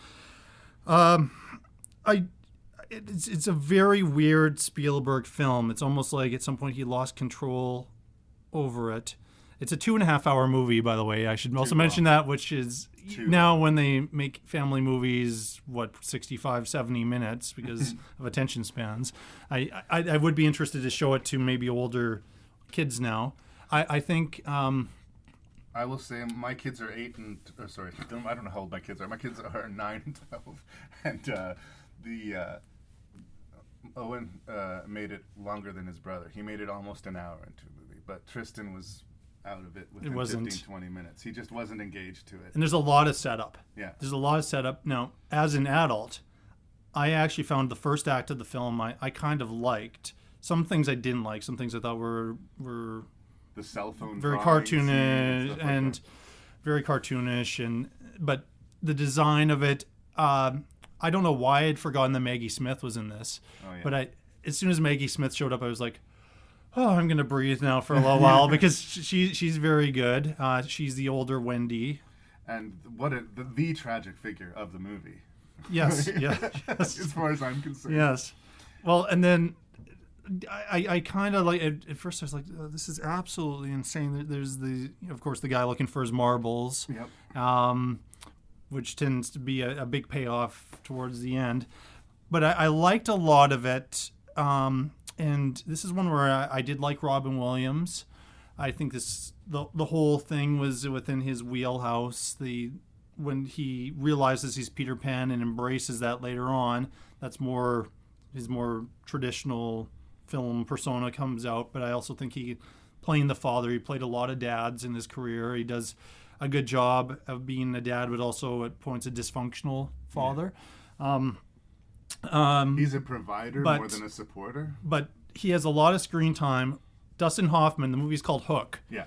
It's a very weird Spielberg film. It's almost like at some point he lost control over it. It's a 2.5-hour movie, by the way. I should also mention that, which is now when they make family movies, 65, 70 minutes because of attention spans. I would be interested to show it to maybe older kids now. I think... I will say my kids are 8 and... sorry, I don't know how old my kids are. My kids are 9 and 12. And Owen made it longer than his brother. He made it almost an hour into the movie. But Tristan was out of it within wasn't. 15, 20 minutes. He just wasn't engaged to it. And there's a lot of setup. Yeah. There's a lot of setup. Now, as an adult, I actually found the first act of the film I kind of liked. Some things I didn't like. Some things I thought were the cell phone very drawing cartoonish scenes and very cartoonish, but the design of it, I don't know why I'd forgotten that Maggie Smith was in this. Oh, yeah. But as soon as Maggie Smith showed up, I was like, oh, I'm going to breathe now for a little while because she's very good. She's the older Wendy. And what the tragic figure of the movie. Yes, yes. As far as I'm concerned. Yes. Well, and then I kind of like, at first I was like, oh, this is absolutely insane. There's of course, the guy looking for his marbles. Yep. Which tends to be a big payoff towards the end. But I liked a lot of it. And this is one where I did like Robin Williams. I think the whole thing was within his wheelhouse. When he realizes he's Peter Pan and embraces that later on, that's his more traditional film persona comes out. But I also think playing the father, he played a lot of dads in his career. He does a good job of being a dad, but also at points a dysfunctional father. Yeah. He's a provider more than a supporter. But he has a lot of screen time. Dustin Hoffman, the movie's called Hook. Yeah.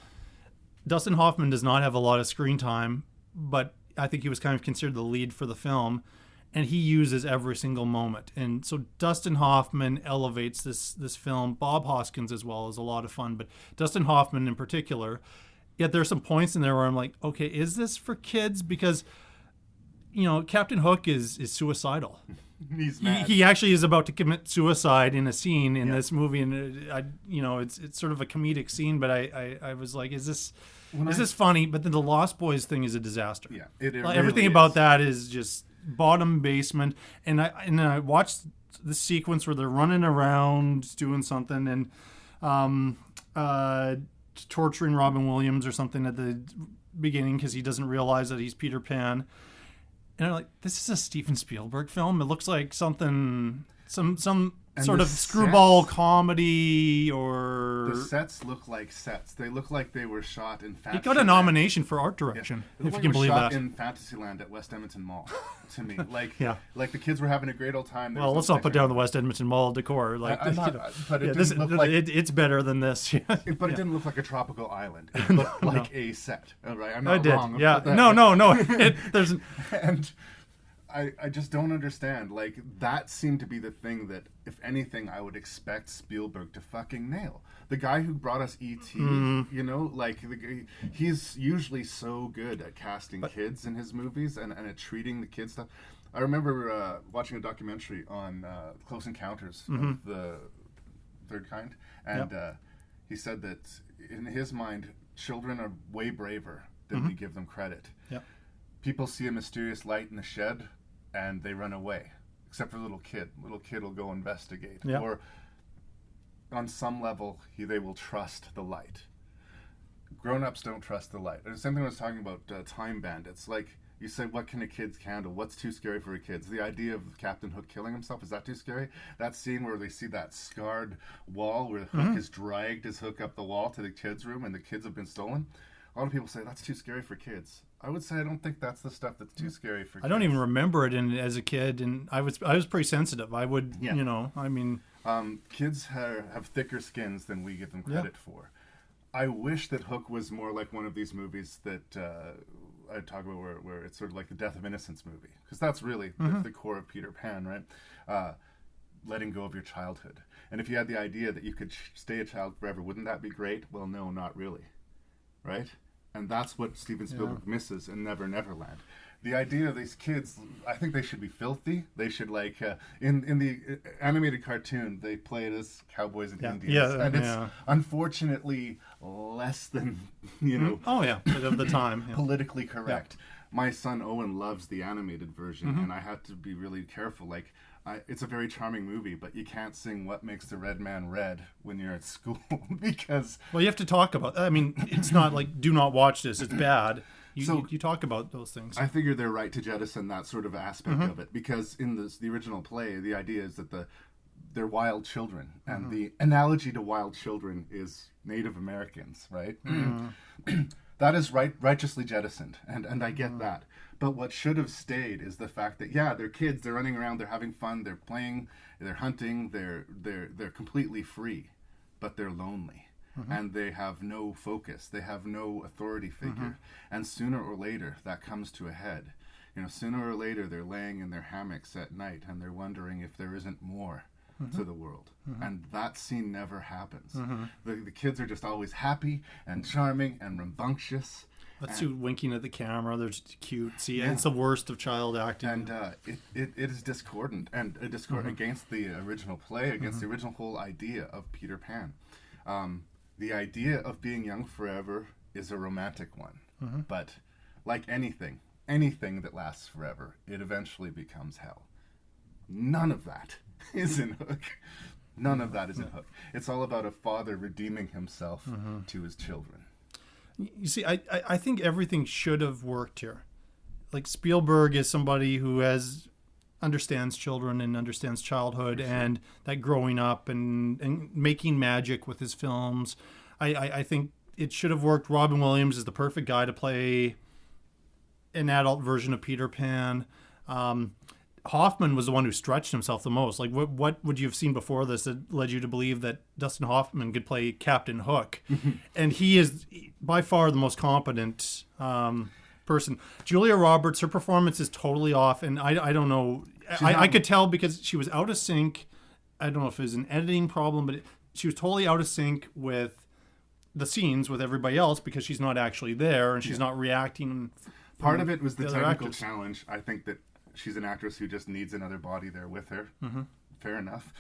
Dustin Hoffman does not have a lot of screen time, but I think he was kind of considered the lead for the film, and he uses every single moment. And so Dustin Hoffman elevates this film. Bob Hoskins as well is a lot of fun, but Dustin Hoffman in particular. Yet there are some points in there where I'm like, okay, is this for kids? Because, Captain Hook is suicidal. He's mad. He actually is about to commit suicide in a scene in this movie, and it's sort of a comedic scene. But I was like, is this funny? But then the Lost Boys thing is a disaster. Yeah, it everything really about is. that is just bottom basement. And I watched the sequence where they're running around doing something and torturing Robin Williams or something at the beginning because he doesn't realize that he's Peter Pan. And I'm like, this is a Steven Spielberg film. It looks like something, some sort of screwball comedy or... The sets look like sets. They look like they were shot in Fantasyland. He got a nomination for art direction, if you can believe that. in Fantasyland at West Edmonton Mall, to me. Like, yeah. Like the kids were having a great old time. Well, let's not put down the West Edmonton Mall decor. Like, but it didn't look like... It's better than this. But it didn't look like a tropical island. It looked like a set. All right, I'm not wrong. Yeah. No. There's... And... I just don't understand. Like, that seemed to be the thing that, if anything, I would expect Spielberg to fucking nail. The guy who brought us E.T., he's usually so good at casting kids in his movies and at treating the kid stuff. I remember watching a documentary on Close Encounters of the Third Kind, and he said that, in his mind, children are way braver than we give them credit. Yep. People see a mysterious light in the shed, and they run away, except for little kid. Little kid will go investigate. Yep. Or on some level, they will trust the light. Grown-ups don't trust the light. The same thing I was talking about Time Bandits. Like, you say, what can a kid handle? What's too scary for a kid? The idea of Captain Hook killing himself, is that too scary? That scene where they see that scarred wall where Hook has dragged his hook up the wall to the kids' room and the kids have been stolen. A lot of people say that's too scary for kids. I would say I don't think that's the stuff that's too scary for kids. I don't even remember it as a kid, and I was pretty sensitive. I would, kids have thicker skins than we give them credit for. I wish that Hook was more like one of these movies that I talk about where it's sort of like the Death of Innocence movie, because that's really the core of Peter Pan, right? Letting go of your childhood. And if you had the idea that you could stay a child forever, wouldn't that be great? Well, no, not really. Right? And that's what Steven Spielberg misses in Never Neverland. The idea of these kids, I think they should be filthy. They should, like, in the animated cartoon, they play it as cowboys and Indians. And it's unfortunately less than, of the time. Politically correct. Yeah. My son Owen loves the animated version, and I had to be really careful. Like, it's a very charming movie, but you can't sing What Makes the Red Man Red when you're at school because... Well, you have to talk about... I mean, it's not like, do not watch this, it's bad. You talk about those things. I figure they're right to jettison that sort of aspect of it, because in the original play, the idea is that the they're wild children, and the analogy to wild children is Native Americans, right? That is righteously jettisoned, and I get that. But what should have stayed is the fact that, yeah, they're kids, they're running around, they're having fun, they're playing, they're hunting, they're completely free, but they're lonely. And they have no focus, they have no authority figure. And sooner or later, that comes to a head. Sooner or later, they're laying in their hammocks at night, and they're wondering if there isn't more to the world. And that scene never happens. The kids are just always happy and charming and rambunctious. That's too winking at the camera. They're just cute. See, it's the worst of child acting. And it is discordant, and against the original play, against the original whole idea of Peter Pan. The idea of being young forever is a romantic one. But like anything that lasts forever, it eventually becomes hell. None of that is in Hook. None of that is in Hook. It's all about a father redeeming himself to his children. You see, I think everything should have worked here. Like, Spielberg is somebody who understands children and understands childhood and that growing up and making magic with his films. I think it should have worked. Robin Williams is the perfect guy to play an adult version of Peter Pan. Hoffman was the one who stretched himself the most. Like, what would you have seen before this that led you to believe that Dustin Hoffman could play Captain Hook? And he is by far the most competent person. Julia Roberts, her performance is totally off, and I don't know. I could tell because she was out of sync. I don't know if it was an editing problem, but she was totally out of sync with the scenes with everybody else because she's not actually there and she's not reacting. Part of it was the technical challenge. I think that she's an actress who just needs another body there with her. Fair enough.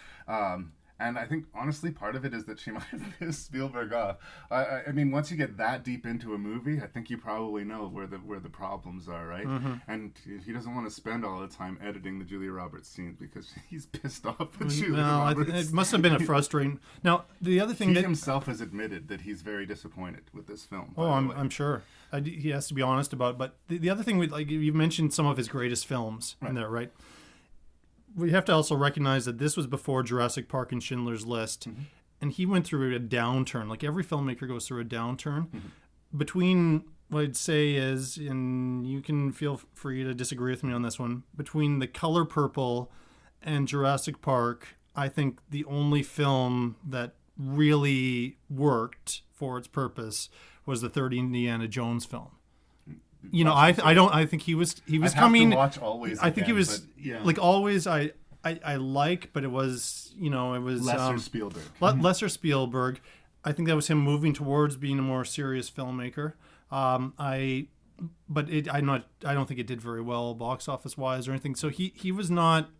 And I think, honestly, part of it is that she might have pissed Spielberg off. I mean, once you get that deep into a movie, I think you probably know where the problems are, right? And he doesn't want to spend all the time editing the Julia Roberts scenes because he's pissed off at Julia Roberts. It must have been a frustrating... Now, the other thing he himself has admitted that he's very disappointed with this film. Oh, I'm sure. He has to be honest about it. But the other thing, you mentioned some of his greatest films in there, right? We have to also recognize that this was before Jurassic Park and Schindler's List, and he went through a downturn. Like every filmmaker goes through a downturn. Between what I'd say is, and you can feel free to disagree with me on this one, between The Color Purple and Jurassic Park, I think the only film that really worked for its purpose was the third Indiana Jones film. I think he was coming. To watch Always I think again, he was like Always. I like, but it was lesser Spielberg. Lesser Spielberg. I think that was him moving towards being a more serious filmmaker. I don't think it did very well box office wise or anything. So he was not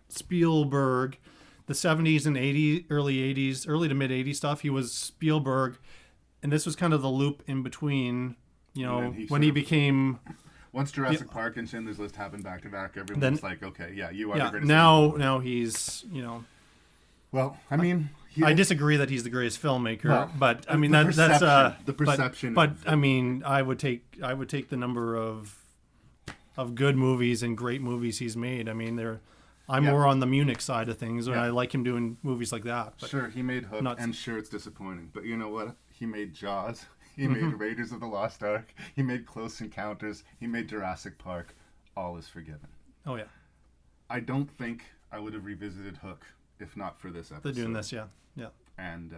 Spielberg. The 70s and 80s, early 80s, early to mid 80s stuff. He was Spielberg, and this was kind of the loop in between. When he became... Once Jurassic Park and Schindler's List happened back to back, everyone's like, okay, you are the greatest. Now he's, Well, I mean... I disagree that he's the greatest filmmaker, but I mean, that's... The perception. But I mean, I would take the number of good movies and great movies he's made. I mean, I'm more on the Munich side of things, and I like him doing movies like that. But sure, he made Hook, and sure, it's disappointing. But you know what? He made Jaws. He made Raiders of the Lost Ark. He made Close Encounters. He made Jurassic Park. All is forgiven. Oh, yeah. I don't think I would have revisited Hook if not for this episode. They're doing this, yeah. And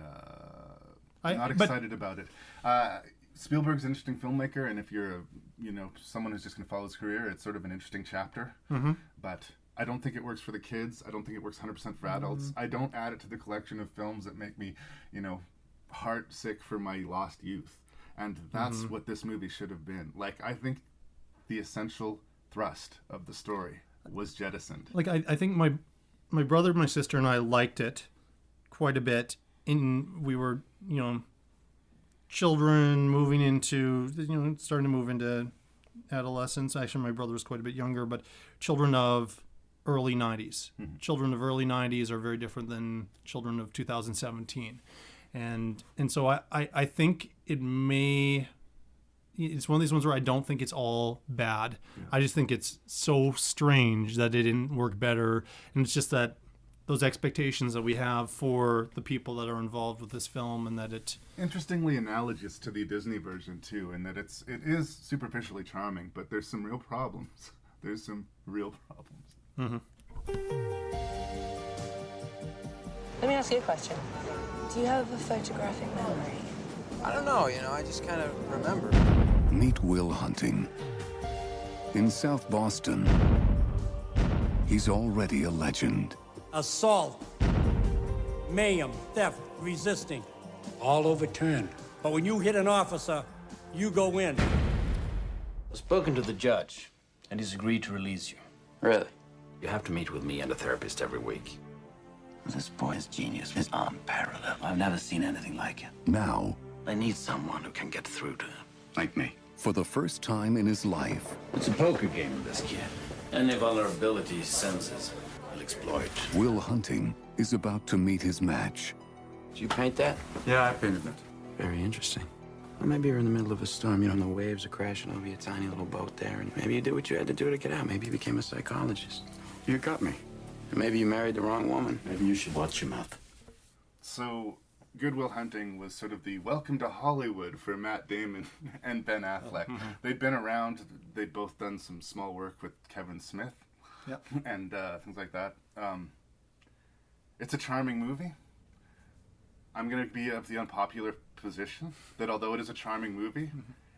I'm not excited about it. Spielberg's an interesting filmmaker, and if you're someone who's just going to follow his career, it's sort of an interesting chapter. But I don't think it works for the kids. I don't think it works 100% for adults. I don't add it to the collection of films that make me, heart sick for my lost youth. And that's what this movie should have been. Like, I think the essential thrust of the story was jettisoned. Like, I think my brother, my sister, and I liked it quite a bit. We were, children moving into, starting to move into adolescence. Actually, my brother was quite a bit younger, but children of early 90s. Children of early 90s are very different than children of 2017. And so I think it's one of these ones where I don't think it's all bad. I just think it's so strange that it didn't work better. And it's just that those expectations that we have for the people that are involved with this film, and that it interestingly analogous to the Disney version too, in that it is superficially charming, but there's some real problems. There's some real problems. Let me ask you a question. Do you have a photographic memory? I don't know, I just kind of remember. Meet Will Hunting. In South Boston, he's already a legend. Assault, mayhem, theft, resisting, all overturned. But when you hit an officer, you go in. I've spoken to the judge, and he's agreed to release you. Really? You have to meet with me and a therapist every week. This boy's genius is unparalleled. I've never seen anything like it. Now, I need someone who can get through to him. Like me. for the first time in his life, It's a poker game with this kid. Any vulnerability he senses, he'll exploit. Will Hunting is about to meet his match. Did you paint that? Yeah, I painted it. Very interesting. Well, maybe you're in the middle of a storm. You know, the waves are crashing over your tiny little boat there, and maybe you did what you had to do to get out. Maybe you became a psychologist. You got me. And maybe you married the wrong woman. Maybe you should watch your mouth. So, Good Will Hunting was sort of the welcome to Hollywood for Matt Damon and Ben Affleck. Mm-hmm. They'd been around. They'd both done some small work with Kevin Smith. Yep. And things like that. It's a charming movie. I'm going to be of the unpopular position that although it is a charming movie,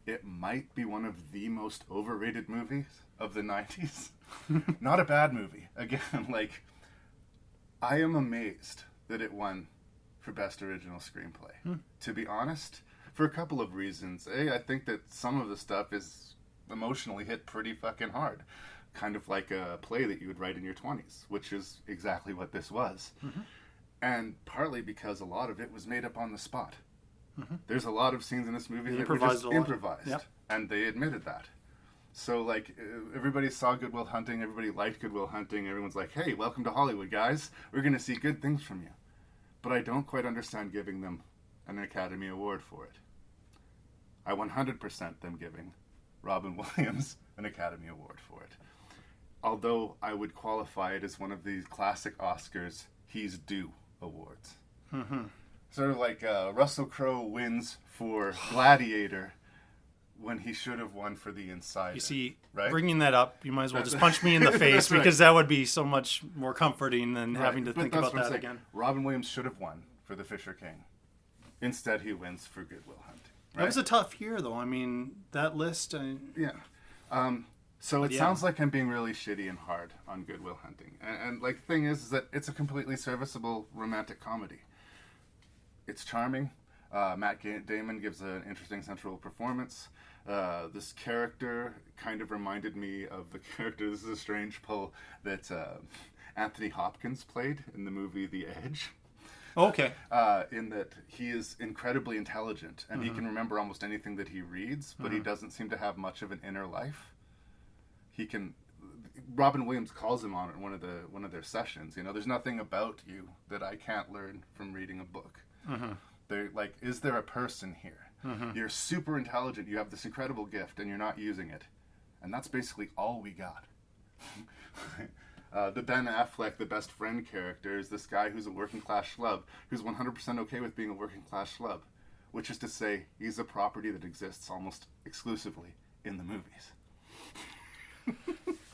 it might be one of the most overrated movies of the 90s. Not a bad movie. Again, like, I am amazed that it won for Best Original Screenplay. To be honest, for a couple of reasons. A, I think that some of the stuff is emotionally hit pretty fucking hard. Kind of like a play that you would write in your 20s, which is exactly what this was. And partly because a lot of it was made up on the spot. There's a lot of scenes in this movie that were just improvised. Yep. And they admitted that. So, like, everybody saw Good Will Hunting, everybody liked Good Will Hunting, everyone's like, hey, welcome to Hollywood, guys. We're going to see good things from you. But I don't quite understand giving them an Academy Award for it. I 100% them giving Robin Williams an Academy Award for it. Although I would qualify it as one of these classic Oscars he's due awards. Sort of like Russell Crowe wins for Gladiator when he should have won for The Insider. You see, right? Bringing that up, you might as well That's- just punch me in the face That's right. because that would be so much more comforting than Right, having to but think that's about what I'm that saying. again. Robin Williams should have won for The Fisher King. Instead, he wins for Good Will Hunting. That was a tough year, though. I mean, that list. Yeah. So it Yeah. sounds like I'm being really shitty and hard on Good Will Hunting. And like, the thing is that it's a completely serviceable romantic comedy. It's charming. Matt Damon gives an interesting central performance. This character kind of reminded me of the character, this is a strange pull, that Anthony Hopkins played in the movie The Edge. Okay. In that he is incredibly intelligent, and he can remember almost anything that he reads, but he doesn't seem to have much of an inner life. He can. Robin Williams calls him on it in one of their sessions. You know, there's nothing about you that I can't learn from reading a book. They're like, is there a person here? You're super intelligent. You have this incredible gift, and you're not using it, and that's basically all we got. The Ben Affleck, the best friend character, is this guy who's a working class schlub, who's 100% okay with being a working class schlub, which is to say, he's a property that exists almost exclusively in the movies.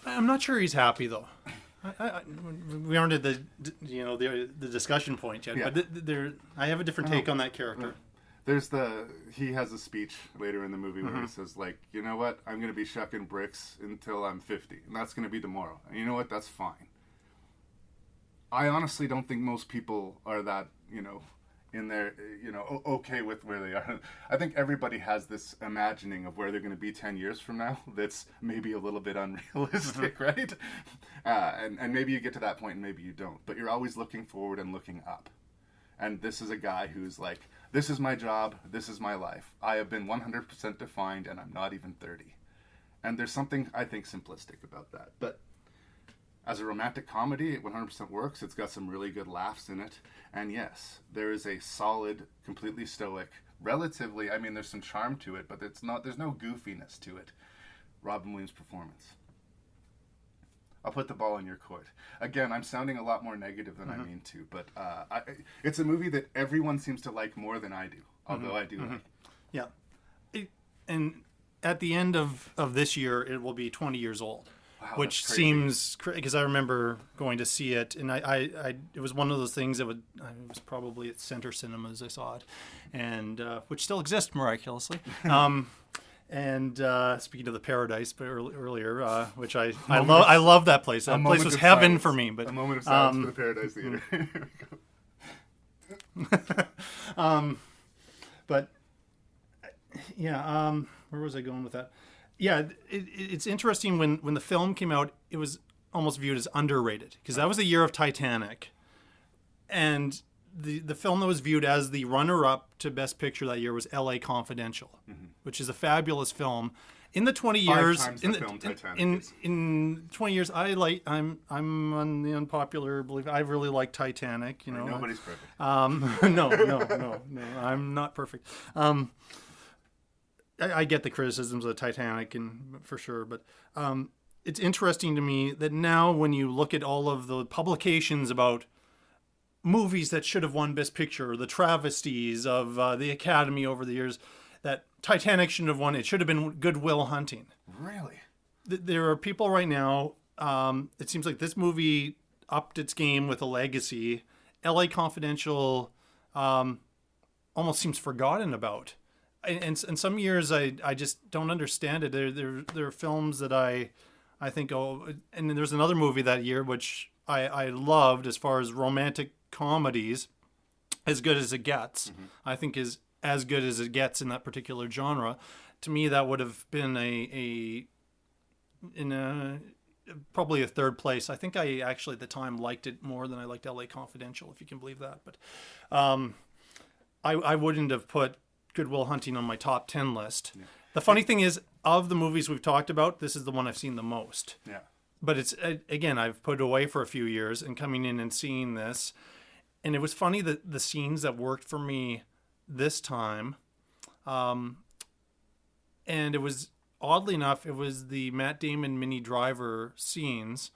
I'm not sure he's happy though. We aren't at the discussion point yet, Yeah. but I have a different take on that character. He has a speech later in the movie where he says, like, you know what, I'm going to be shucking bricks until I'm 50, and that's going to be tomorrow. And you know what, that's fine. I honestly don't think most people are that, in their, okay with where they are. I think everybody has this imagining of where they're going to be 10 years from now that's maybe a little bit unrealistic, right? And maybe you get to that point and maybe you don't. But you're always looking forward and looking up. And this is a guy who's like, this is my job, this is my life. I have been 100% defined and I'm not even 30. And there's something, I think, simplistic about that. But as a romantic comedy, it 100% works. It's got some really good laughs in it. And yes, there is a solid, completely stoic, relatively, I mean, there's some charm to it, but there's no goofiness to it, Robin Williams' performance. I'll put the ball in your court. Again, I'm sounding a lot more negative than I mean to, but it's a movie that everyone seems to like more than I do, although I do like it. Yeah. And at the end of this year, it will be 20 years old. Wow, which seems, because I remember going to see it, and I it was one of those things that it was probably at Center Cinemas I saw it, and which still exists miraculously. And speaking of the Paradise, but earlier, which I love that place. That place was heaven for me. But a moment of silence for the Paradise Theater. But yeah, where was I going with that? Yeah, it's interesting when the film came out, it was almost viewed as underrated because that was the year of Titanic, and the film that was viewed as the runner-up to Best Picture that year was L.A. Confidential, which is a fabulous film. In the 20 years, in 20 years, I'm on the unpopular belief. I really like Titanic. You know, nobody's perfect. No, I'm not perfect. I get the criticisms of the Titanic, and for sure, but it's interesting to me that now when you look at all of the publications about movies that should have won Best Picture, the travesties of the Academy over the years, that Titanic shouldn't have won. It should have been Good Will Hunting. Really? There are people right now, it seems like this movie upped its game with a legacy. L.A. Confidential almost seems forgotten about. And some years I just don't understand it. There are films that I think, and then there's another movie that year which I loved as far as romantic comedies, As Good as It Gets. I think is as good as it gets in that particular genre. To me, that would have been probably a third place. I think I actually at the time liked it more than I liked L.A. Confidential, if you can believe that. But I wouldn't have put Good Will Hunting on my top 10 list. Yeah. The funny thing is, of the movies we've talked about, this is the one I've seen the most. Yeah. But it's, again, I've put it away for a few years and coming in and seeing this. And it was funny that the scenes that worked for me this time, and it was, oddly enough, it was the Matt Damon Minnie Driver scenes.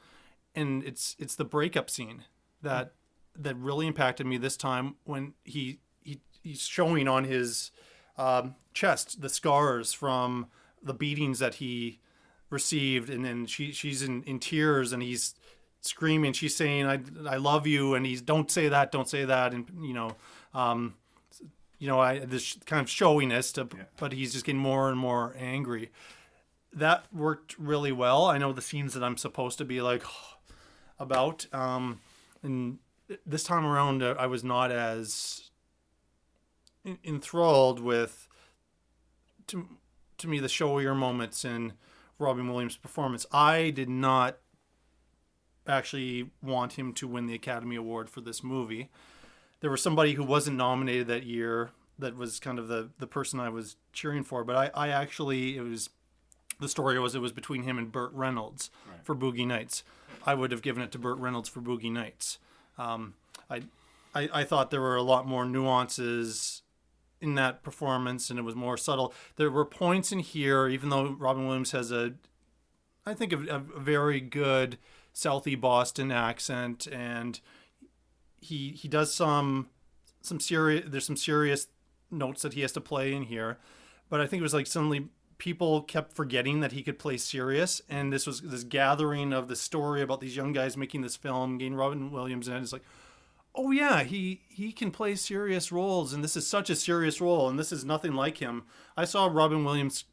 And it's the breakup scene that really impacted me this time when he's showing on his chest the scars from the beatings that he received, and then she's in tears and he's screaming. She's saying, "I love you," and he's don't say that, and this kind of showiness but he's just getting more and more angry. That worked really well. I know the scenes that I'm supposed to be like about, and this time around I was not as enthralled with, to me, the showier moments in Robin Williams' performance. I did not actually want him to win the Academy Award for this movie. There was somebody who wasn't nominated that year that was kind of the person I was cheering for, but I actually, the story was it was between him and Burt Reynolds for Boogie Nights. I would have given it to Burt Reynolds for Boogie Nights. I thought there were a lot more nuances in that performance, and it was more subtle. There were points in here, even though Robin Williams has a very good Southie Boston accent, and he does some serious. There's some serious notes that he has to play in here, but I think it was like suddenly people kept forgetting that he could play serious, and this was this gathering of the story about these young guys making this film, getting Robin Williams in it. It's like, oh yeah, he can play serious roles, and this is such a serious role, and this is nothing like him. I saw Robin Williams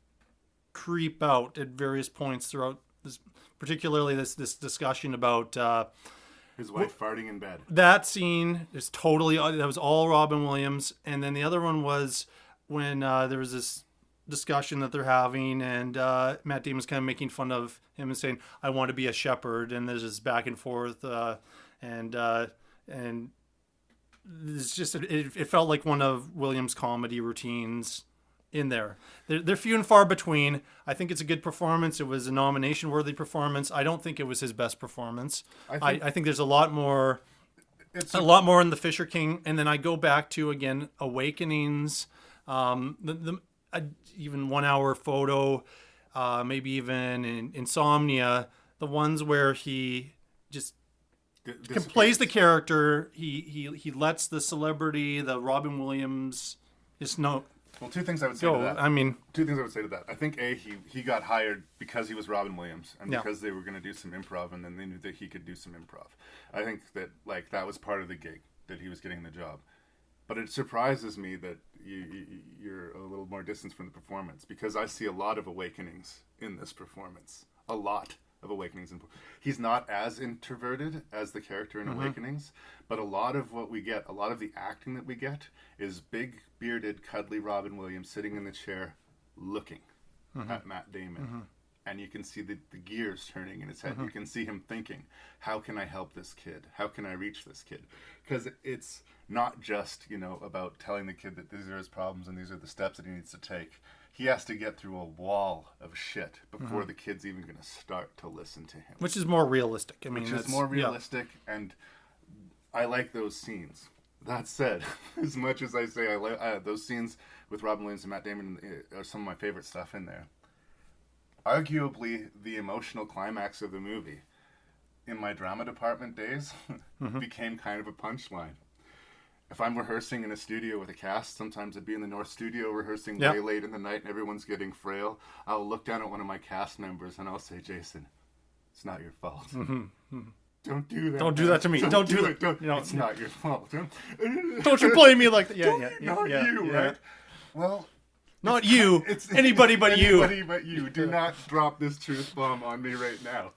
creep out at various points throughout this, particularly this discussion about his wife farting in bed. That scene is totally, that was all Robin Williams. And then the other one was when there was this discussion that they're having, and Matt Damon's kind of making fun of him and saying, "I want to be a shepherd," and there's this back and forth, and it's just it felt like one of Williams' comedy routines in there. They're few and far between. I think it's a good performance. It was a nomination-worthy performance. I don't think it was his best performance. I think there's a lot more in The Fisher King, and then I go back to, again, Awakenings, even 1 Hour Photo, maybe even in Insomnia. the ones where he just plays the character. He lets the celebrity, the Robin Williams, just no. Well, two things I would say to that. I mean, two things I would say to that. I think he got hired because he was Robin Williams and because they were going to do some improv, and then they knew that he could do some improv. I think that that was part of the gig, that he was getting the job. But it surprises me that you're a little more distant from the performance, because I see a lot of awakenings in this performance. A lot of awakenings. He's not as introverted as the character in Awakenings, but a lot of what we get, a lot of the acting that we get, is big, bearded, cuddly Robin Williams sitting in the chair looking at Matt Damon. And you can see the gears turning in his head. You can see him thinking, how can I help this kid? How can I reach this kid? Because it's not just, about telling the kid that these are his problems and these are the steps that he needs to take. He has to get through a wall of shit before the kid's even going to start to listen to him. Which is more realistic. I mean, which is more realistic, and I like those scenes. That said, as much as I say I like those scenes with Robin Williams and Matt Damon are some of my favorite stuff in there. Arguably, the emotional climax of the movie, in my drama department days, became kind of a punchline. If I'm rehearsing in a studio with a cast, sometimes I'd be in the North Studio rehearsing way late in the night and everyone's getting frail. I'll look down at one of my cast members and I'll say, Jason, it's not your fault. Don't do that. Don't do that to me. Don't do it. It's not your fault. Don't you blame me like that. Not you, right? Well, not you. It's anybody but you. Anybody but you. Do not drop this truth bomb on me right now.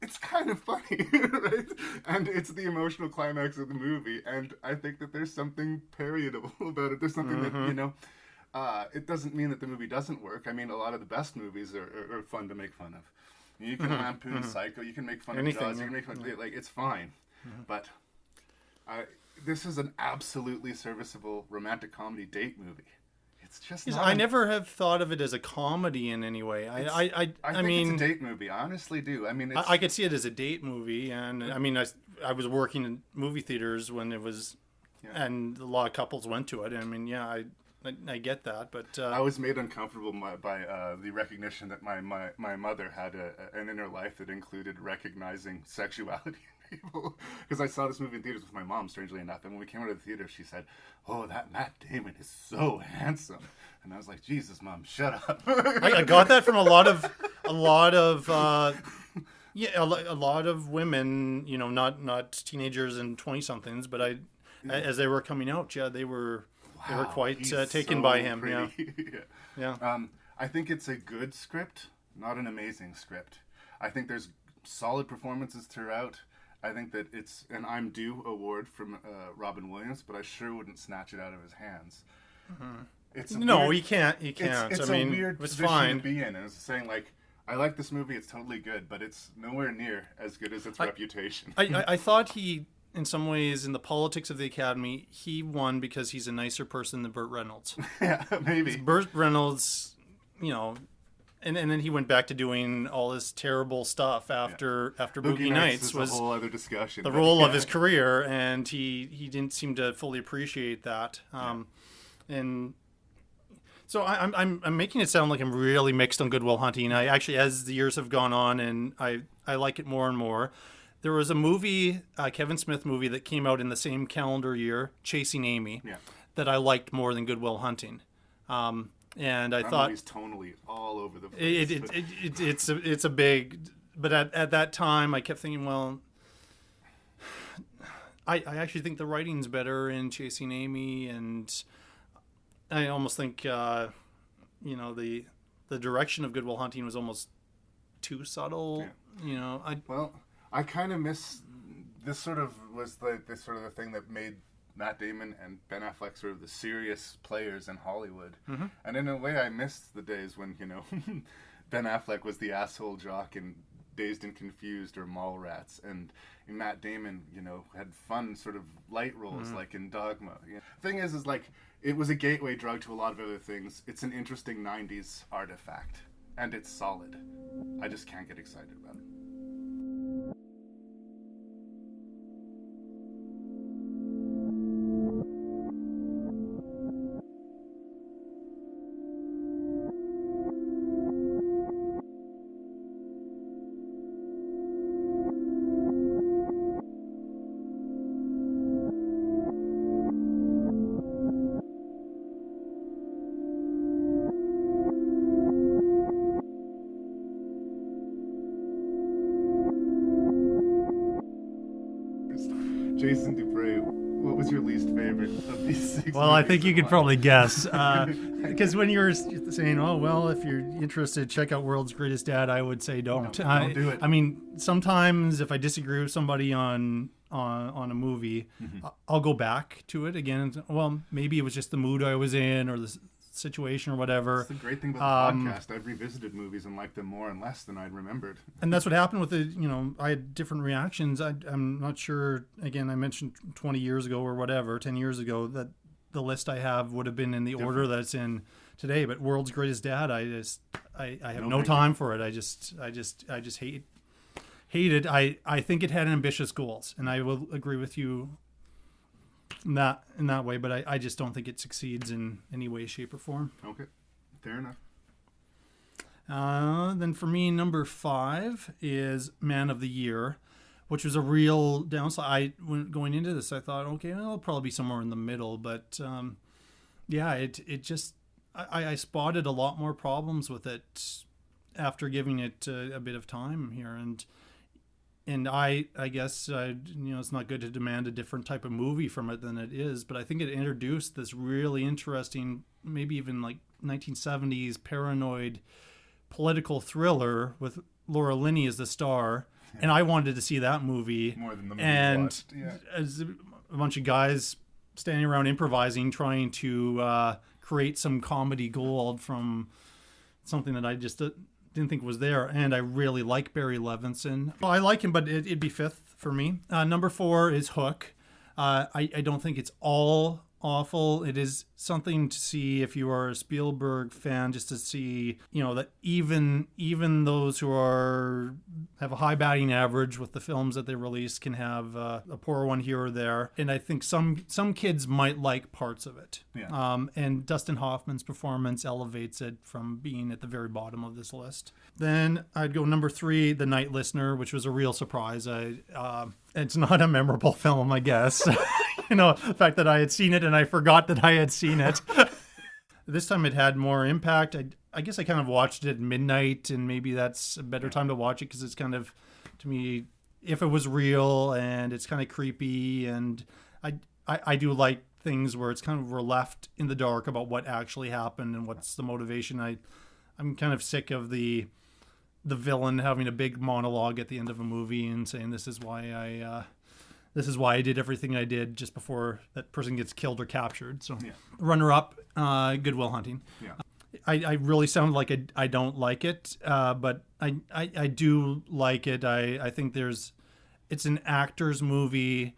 It's kind of funny, right? And it's the emotional climax of the movie, and I think that there's something parodiable about it. There's something that, it doesn't mean that the movie doesn't work. I mean, a lot of the best movies are fun to make fun of. You can lampoon Psycho, you can make fun of Jaws, you can make fun of, it's fine. But this is an absolutely serviceable romantic comedy date movie. It's just not. I never have thought of it as a comedy in any way. I think mean, it's a date movie. I honestly do. I mean, I could see it as a date movie, and I mean, I was working in movie theaters when it was, and a lot of couples went to it. I mean, I get that, but I was made uncomfortable by the recognition that my mother had an inner life that included recognizing sexuality in people. Because I saw this movie in theaters with my mom, strangely enough, and when we came out of the theater, she said, "Oh, that Matt Damon is so handsome," and I was like, "Jesus, Mom, shut up." I got that from a lot of a lot of women, not teenagers and 20-somethings, but as they were coming out, they were. They were quite taken by him. Pretty. I think it's a good script, not an amazing script. I think there's solid performances throughout. I think that it's an I'm due award from Robin Williams, but I sure wouldn't snatch it out of his hands. He can't. He can't. It's I mean, a weird it's position fine. to be in. And it's saying, I like this movie, it's totally good, but it's nowhere near as good as its reputation. I thought he... In some ways, in the politics of the Academy, he won because he's a nicer person than Burt Reynolds. Yeah, maybe. Burt Reynolds, and then he went back to doing all this terrible stuff after Boogie Nights was a whole other discussion. The role of his career, and he didn't seem to fully appreciate that. And so I'm making it sound like I'm really mixed on Good Will Hunting. I actually, as the years have gone on, and I like it more and more. There was a movie, Kevin Smith movie, that came out in the same calendar year, Chasing Amy, that I liked more than Good Will Hunting. And I thought movie's tonally all over the place. It's a big, but at that time I kept thinking, well, I actually think the writing's better in Chasing Amy, and I almost think the direction of Good Will Hunting was almost too subtle. I kind of miss this. Sort of was this sort of the thing that made Matt Damon and Ben Affleck sort of the serious players in Hollywood. And in a way, I missed the days when Ben Affleck was the asshole jock in Dazed and Confused or Mallrats, and Matt Damon had fun sort of light roles like in Dogma. The thing is it was a gateway drug to a lot of other things. It's an interesting 90s artifact, and it's solid. I just can't get excited about it. Jason Dupree, what was your least favorite of these 6 Well, I movies think you so could far? probably guess. Because when you were saying, oh, well, if you're interested, check out World's Greatest Dad, I would say don't. No, don't do it. I mean, sometimes if I disagree with somebody on a movie, I'll go back to it again. And, well, maybe it was just the mood I was in or the situation or whatever. That's the great thing about the podcast. I've revisited movies and liked them more and less than I'd remembered. And that's what happened with it. I had different reactions. I'm not sure, again, I mentioned 20 years ago or whatever, 10 years ago, that the list I have would have been in the order that's in today. But World's Greatest Dad, I have no time for it. I just hate it. I think it had ambitious goals, and I will agree with you in that way, but I just don't think it succeeds in any way, shape, or form. Okay, fair enough. Then for me, number 5 is Man of the Year, which was a real downside. When going into this, I thought, okay, well, it'll probably be somewhere in the middle, but it just I spotted a lot more problems with it after giving it a bit of time here, and I guess it's not good to demand a different type of movie from it than it is, but I think it introduced this really interesting, maybe even like 1970s paranoid political thriller with Laura Linney as the star. And I wanted to see that movie. More than the movie and watched. Yeah. As a bunch of guys standing around improvising, trying to create some comedy gold from something that I just didn't think was there. And I really like Barry Levinson. Well, I like him, but it'd be 5th for me. Number 4 is Hook. I don't think it's all awful. It is something to see if you are a Spielberg fan, just to see, that even those who have a high batting average with the films that they release can have a poor one here or there. And I think some kids might like parts of it. Yeah. And Dustin Hoffman's performance elevates it from being at the very bottom of this list. Then I'd go number 3, The Night Listener, which was a real surprise. It's not a memorable film, I guess. The fact that I had seen it and I forgot that I had seen it. This time it had more impact. I guess I kind of watched it at midnight, and maybe that's a better time to watch it because it's kind of, to me, if it was real and it's kind of creepy, and I do like things where it's kind of we're left in the dark about what actually happened and what's the motivation. I'm kind of sick of the villain having a big monologue at the end of a movie and saying this is why I did everything I did just before that person gets killed or captured. So runner up, Good Will Hunting. Yeah. I really sound like I don't like it, but I do like it. I think it's an actor's movie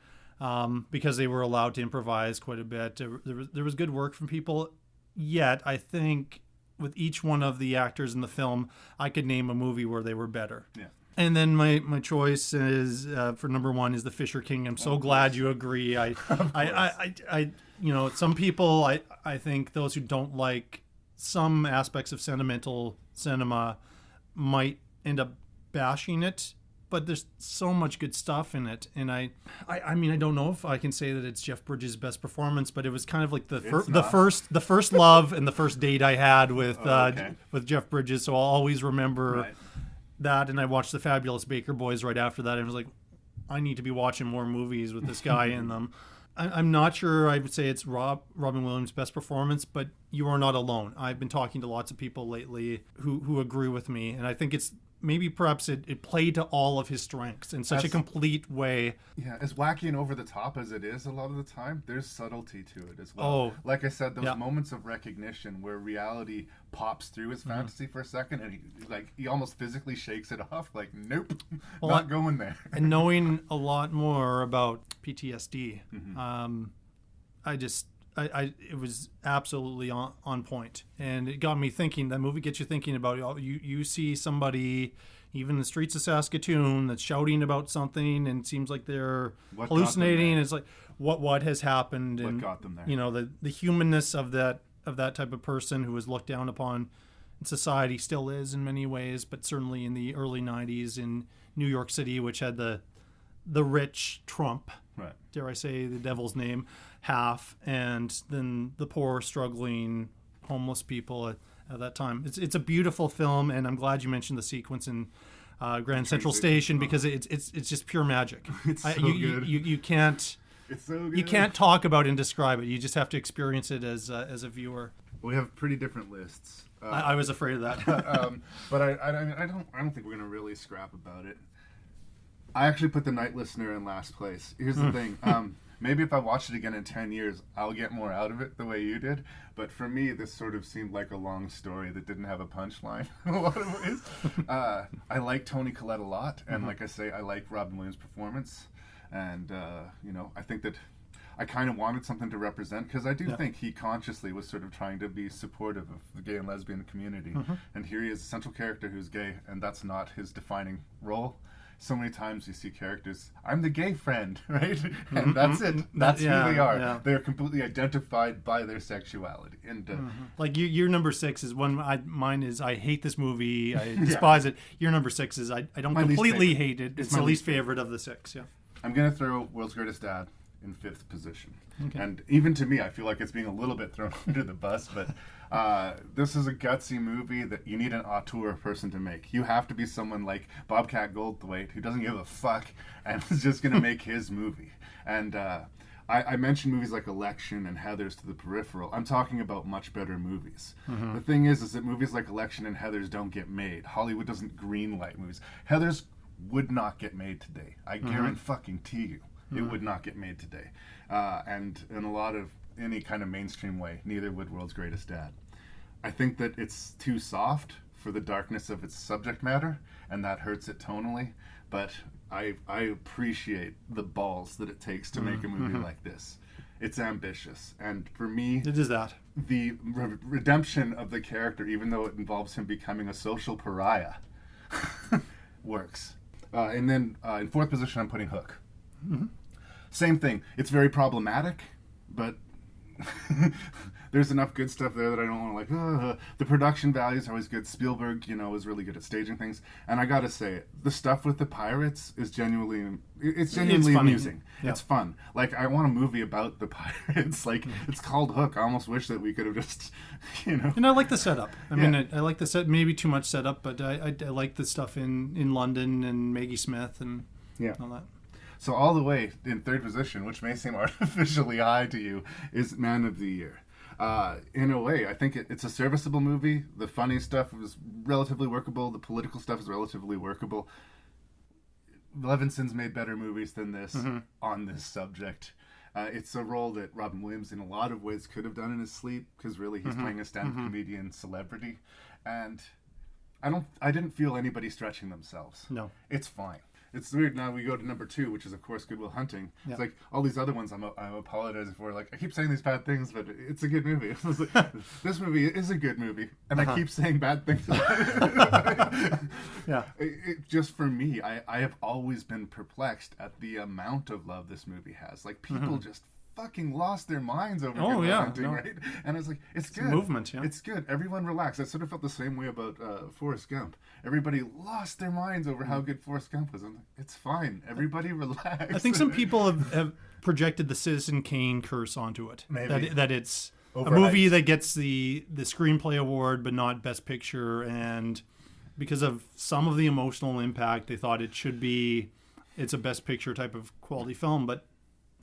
because they were allowed to improvise quite a bit. There was good work from people, yet I think with each one of the actors in the film, I could name a movie where they were better. Yeah. And then my choice is for number 1 is The Fisher King. I'm so glad you agree. I some people, I think those who don't like some aspects of sentimental cinema might end up bashing it, but there's so much good stuff in it. And I mean, I don't know if I can say that it's Jeff Bridges' best performance, but it was kind of like the first love and the first date I had with Jeff Bridges. So I'll always remember that. And I watched The Fabulous Baker Boys right after that. And I was like, I need to be watching more movies with this guy in them. I'm not sure I would say it's Robin Williams' best performance, but you are not alone. I've been talking to lots of people lately who agree with me, and I think it's perhaps it played to all of his strengths in such a complete way. Yeah, as wacky and over the top as it is a lot of the time, there's subtlety to it as well. Oh, like I said, those moments of recognition where reality pops through his fantasy for a second, and he almost physically shakes it off, like, nope, not going there. And knowing a lot more about PTSD, it was absolutely on point, and it got me thinking. That movie gets you thinking about you see somebody even in the streets of Saskatoon that's shouting about something, and it seems like they're hallucinating. It's like what has happened, and what got them there? The humanness of that type of person who was looked down upon in society, still is in many ways, but certainly in the early 90s in New York City, which had the rich Trump, right, dare I say the devil's name, half, and then the poor, struggling, homeless people at that time. It's a beautiful film, and I'm glad you mentioned the sequence in Grand Central Station, because it's just pure magic. It's so good. You can't. It's so good. You can't talk about it and describe it. You just have to experience it as a viewer. We have pretty different lists. I was afraid of that. But I don't think we're gonna really scrap about it. I actually put The Night Listener in last place. Here's the thing. Maybe if I watch it again in 10 years, I'll get more out of it the way you did. But for me, this sort of seemed like a long story that didn't have a punchline in a lot of ways. I like Toni Collette a lot. And like I say, I like Robin Williams' performance. And, I think that I kind of wanted something to represent, because I do think he consciously was sort of trying to be supportive of the gay and lesbian community. And here he is, a central character who's gay, and that's not his defining role. So many times you see characters, I'm the gay friend, right? And that's it. That's who they are. Yeah. They're completely identified by their sexuality. And like your number 6 is one. Mine is I hate this movie. I despise it. Your number 6 is I don't completely hate it. It's the least favorite of the 6. Yeah. I'm gonna throw World's Greatest Dad in 5th position. Okay. And even to me, I feel like it's being a little bit thrown under the bus, but this is a gutsy movie that you need an auteur person to make. You have to be someone like Bobcat Goldthwait, who doesn't give a fuck and is just going to make his movie. And I mentioned movies like Election and Heathers to the peripheral. I'm talking about much better movies. The thing is that movies like Election and Heathers don't get made. Hollywood doesn't greenlight movies. Heathers would not get made today. I guarantee you. It would not get made today. And in a lot of any kind of mainstream way, neither would World's Greatest Dad. I think that it's too soft for the darkness of its subject matter, and that hurts it tonally. But I appreciate the balls that it takes to make a movie like this. It's ambitious. And for me, it is that. The redemption of the character, even though it involves him becoming a social pariah, works. And then in 4th position, I'm putting Hook. Same thing. It's very problematic, but there's enough good stuff there that I don't want to like. The production value is always good. Spielberg, is really good at staging things. And I gotta say, the stuff with the pirates is genuinely amusing. Yeah. It's fun. Like, I want a movie about the pirates. Like, it's called Hook. I almost wish that we could have just, And I like the setup. I mean, I like the set. Maybe too much setup, but I like the stuff in London and Maggie Smith and all that. So all the way in 3rd position, which may seem artificially high to you, is Man of the Year. In a way, I think it's a serviceable movie. The funny stuff is relatively workable. The political stuff is relatively workable. Levinson's made better movies than this on this subject. It's a role that Robin Williams, in a lot of ways, could have done in his sleep, because really he's playing a stand-up comedian celebrity. And I didn't feel anybody stretching themselves. No. It's fine. It's weird. Now we go to number 2, which is, of course, Good Will Hunting. Yeah. It's like all these other ones I'm apologizing for. Like, I keep saying these bad things, but it's a good movie. This movie is a good movie, and I keep saying bad things about it. Yeah. Just for me, I have always been perplexed at the amount of love this movie has. Like, people just fucking lost their minds over Good Will Hunting, right? And it's like, it's good. Movement, It's good. Everyone relax. I sort of felt the same way about Forrest Gump. Everybody lost their minds over how good Forrest Gump was. I'm like, it's fine. Everybody relax. I think some people have projected the Citizen Kane curse onto it. Maybe. That it's a movie that gets the screenplay award, but not Best Picture. And because of some of the emotional impact, they thought it's a Best Picture type of quality film, but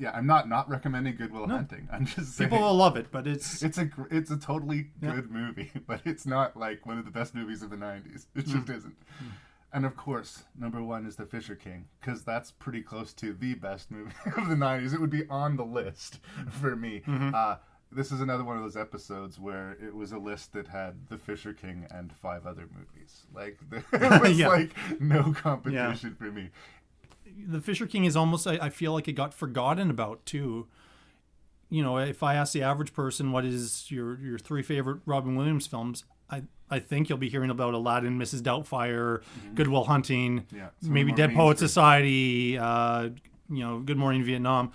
yeah, I'm not recommending Good Will Hunting. I'm just saying people will love it, but it's a totally good movie, but it's not like one of the best movies of the 90s. It just isn't. And of course, number 1 is The Fisher King, because that's pretty close to the best movie of the 90s. It would be on the list for me. This is another one of those episodes where it was a list that had The Fisher King and 5 other movies. Like, there was like no competition for me. The Fisher King is almost, I feel like it got forgotten about too. If I ask the average person what is your 3 favorite Robin Williams films, I think you'll be hearing about Aladdin, Mrs. Doubtfire, Good Will Hunting, maybe Dead Poets Society, Good Morning Vietnam.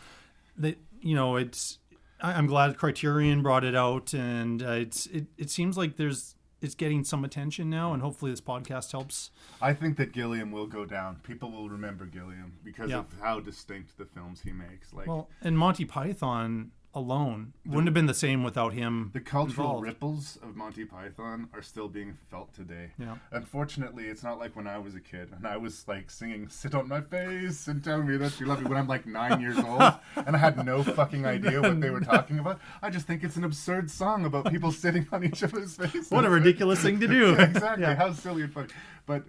I'm glad Criterion brought it out, and it seems like it's getting some attention now, and hopefully this podcast helps. I think that Gilliam will go down. People will remember Gilliam because of how distinct the films he makes. Like, and Monty Python, alone. Wouldn't have been the same without him. The cultural involved. ripples of Monty Python are still being felt today. Yeah. Unfortunately, it's not like when I was a kid and I was like singing "Sit on My Face" and "Tell Me That You Love Me" when I'm like 9 years old and I had no fucking idea what they were talking about. I just think it's an absurd song about people sitting on each other's faces. What a ridiculous thing to do. Yeah, exactly. Yeah. How silly and funny. But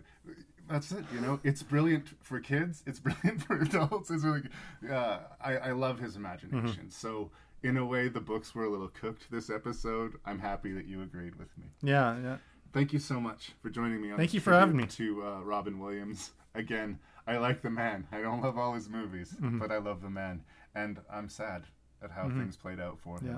that's it, it's brilliant for kids, it's brilliant for adults. It's really I love his imagination. So in a way, the books were a little cooked this episode. I'm happy that you agreed with me. Yeah. Thank you so much for joining me on Thank this you for having me. to Robin Williams. Again, I like the man. I don't love all his movies, but I love the man, and I'm sad at how things played out for him. Yeah.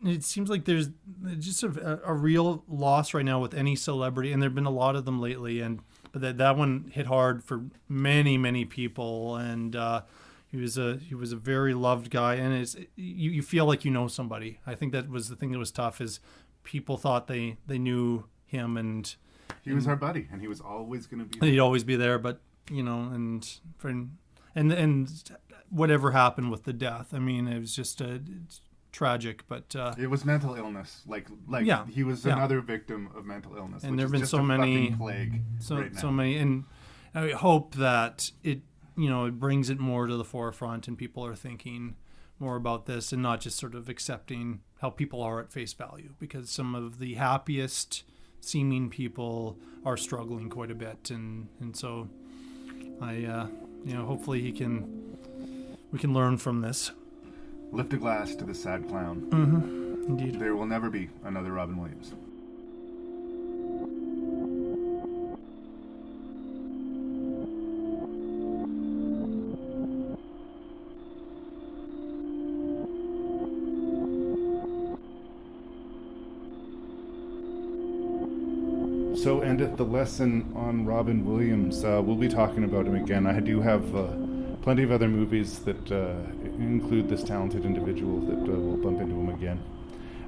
It seems like there's just a real loss right now with any celebrity, and there have been a lot of them lately, but that one hit hard for many people, and he was a very loved guy, and you feel like you know somebody. I think that was the thing that was tough, is people thought they knew him, and he was our buddy, and he was always going to be there. He'd always be there, but and whatever happened with the death, I mean, it was just it's tragic, but it was mental illness. Like yeah, he was another victim of mental illness. And there have been so many plague so many, and I hope that it brings it more to the forefront, and people are thinking more about this and not just sort of accepting how people are at face value, because some of the happiest seeming people are struggling quite a bit, and so I hopefully we can learn from this. Lift a glass to the sad clown. Indeed. There will never be another Robin Williams. So endeth the lesson on Robin Williams. We'll be talking about him again. I do have plenty of other movies that include this talented individual that will bump into him again.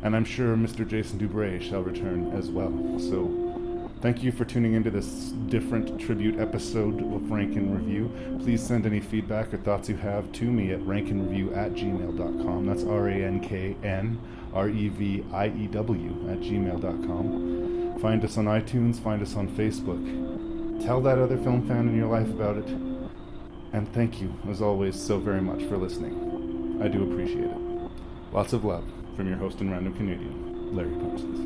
And I'm sure Mr. Jason Dubray shall return as well. So thank you for tuning into this different tribute episode of Rankin Review. Please send any feedback or thoughts you have to me at rankinreview@gmail.com. That's RANKNREVIEW@gmail.com. Find us on iTunes, find us on Facebook. Tell that other film fan in your life about it. And thank you, as always, so very much for listening. I do appreciate it. Lots of love from your host and random Canadian, Larry Parsons.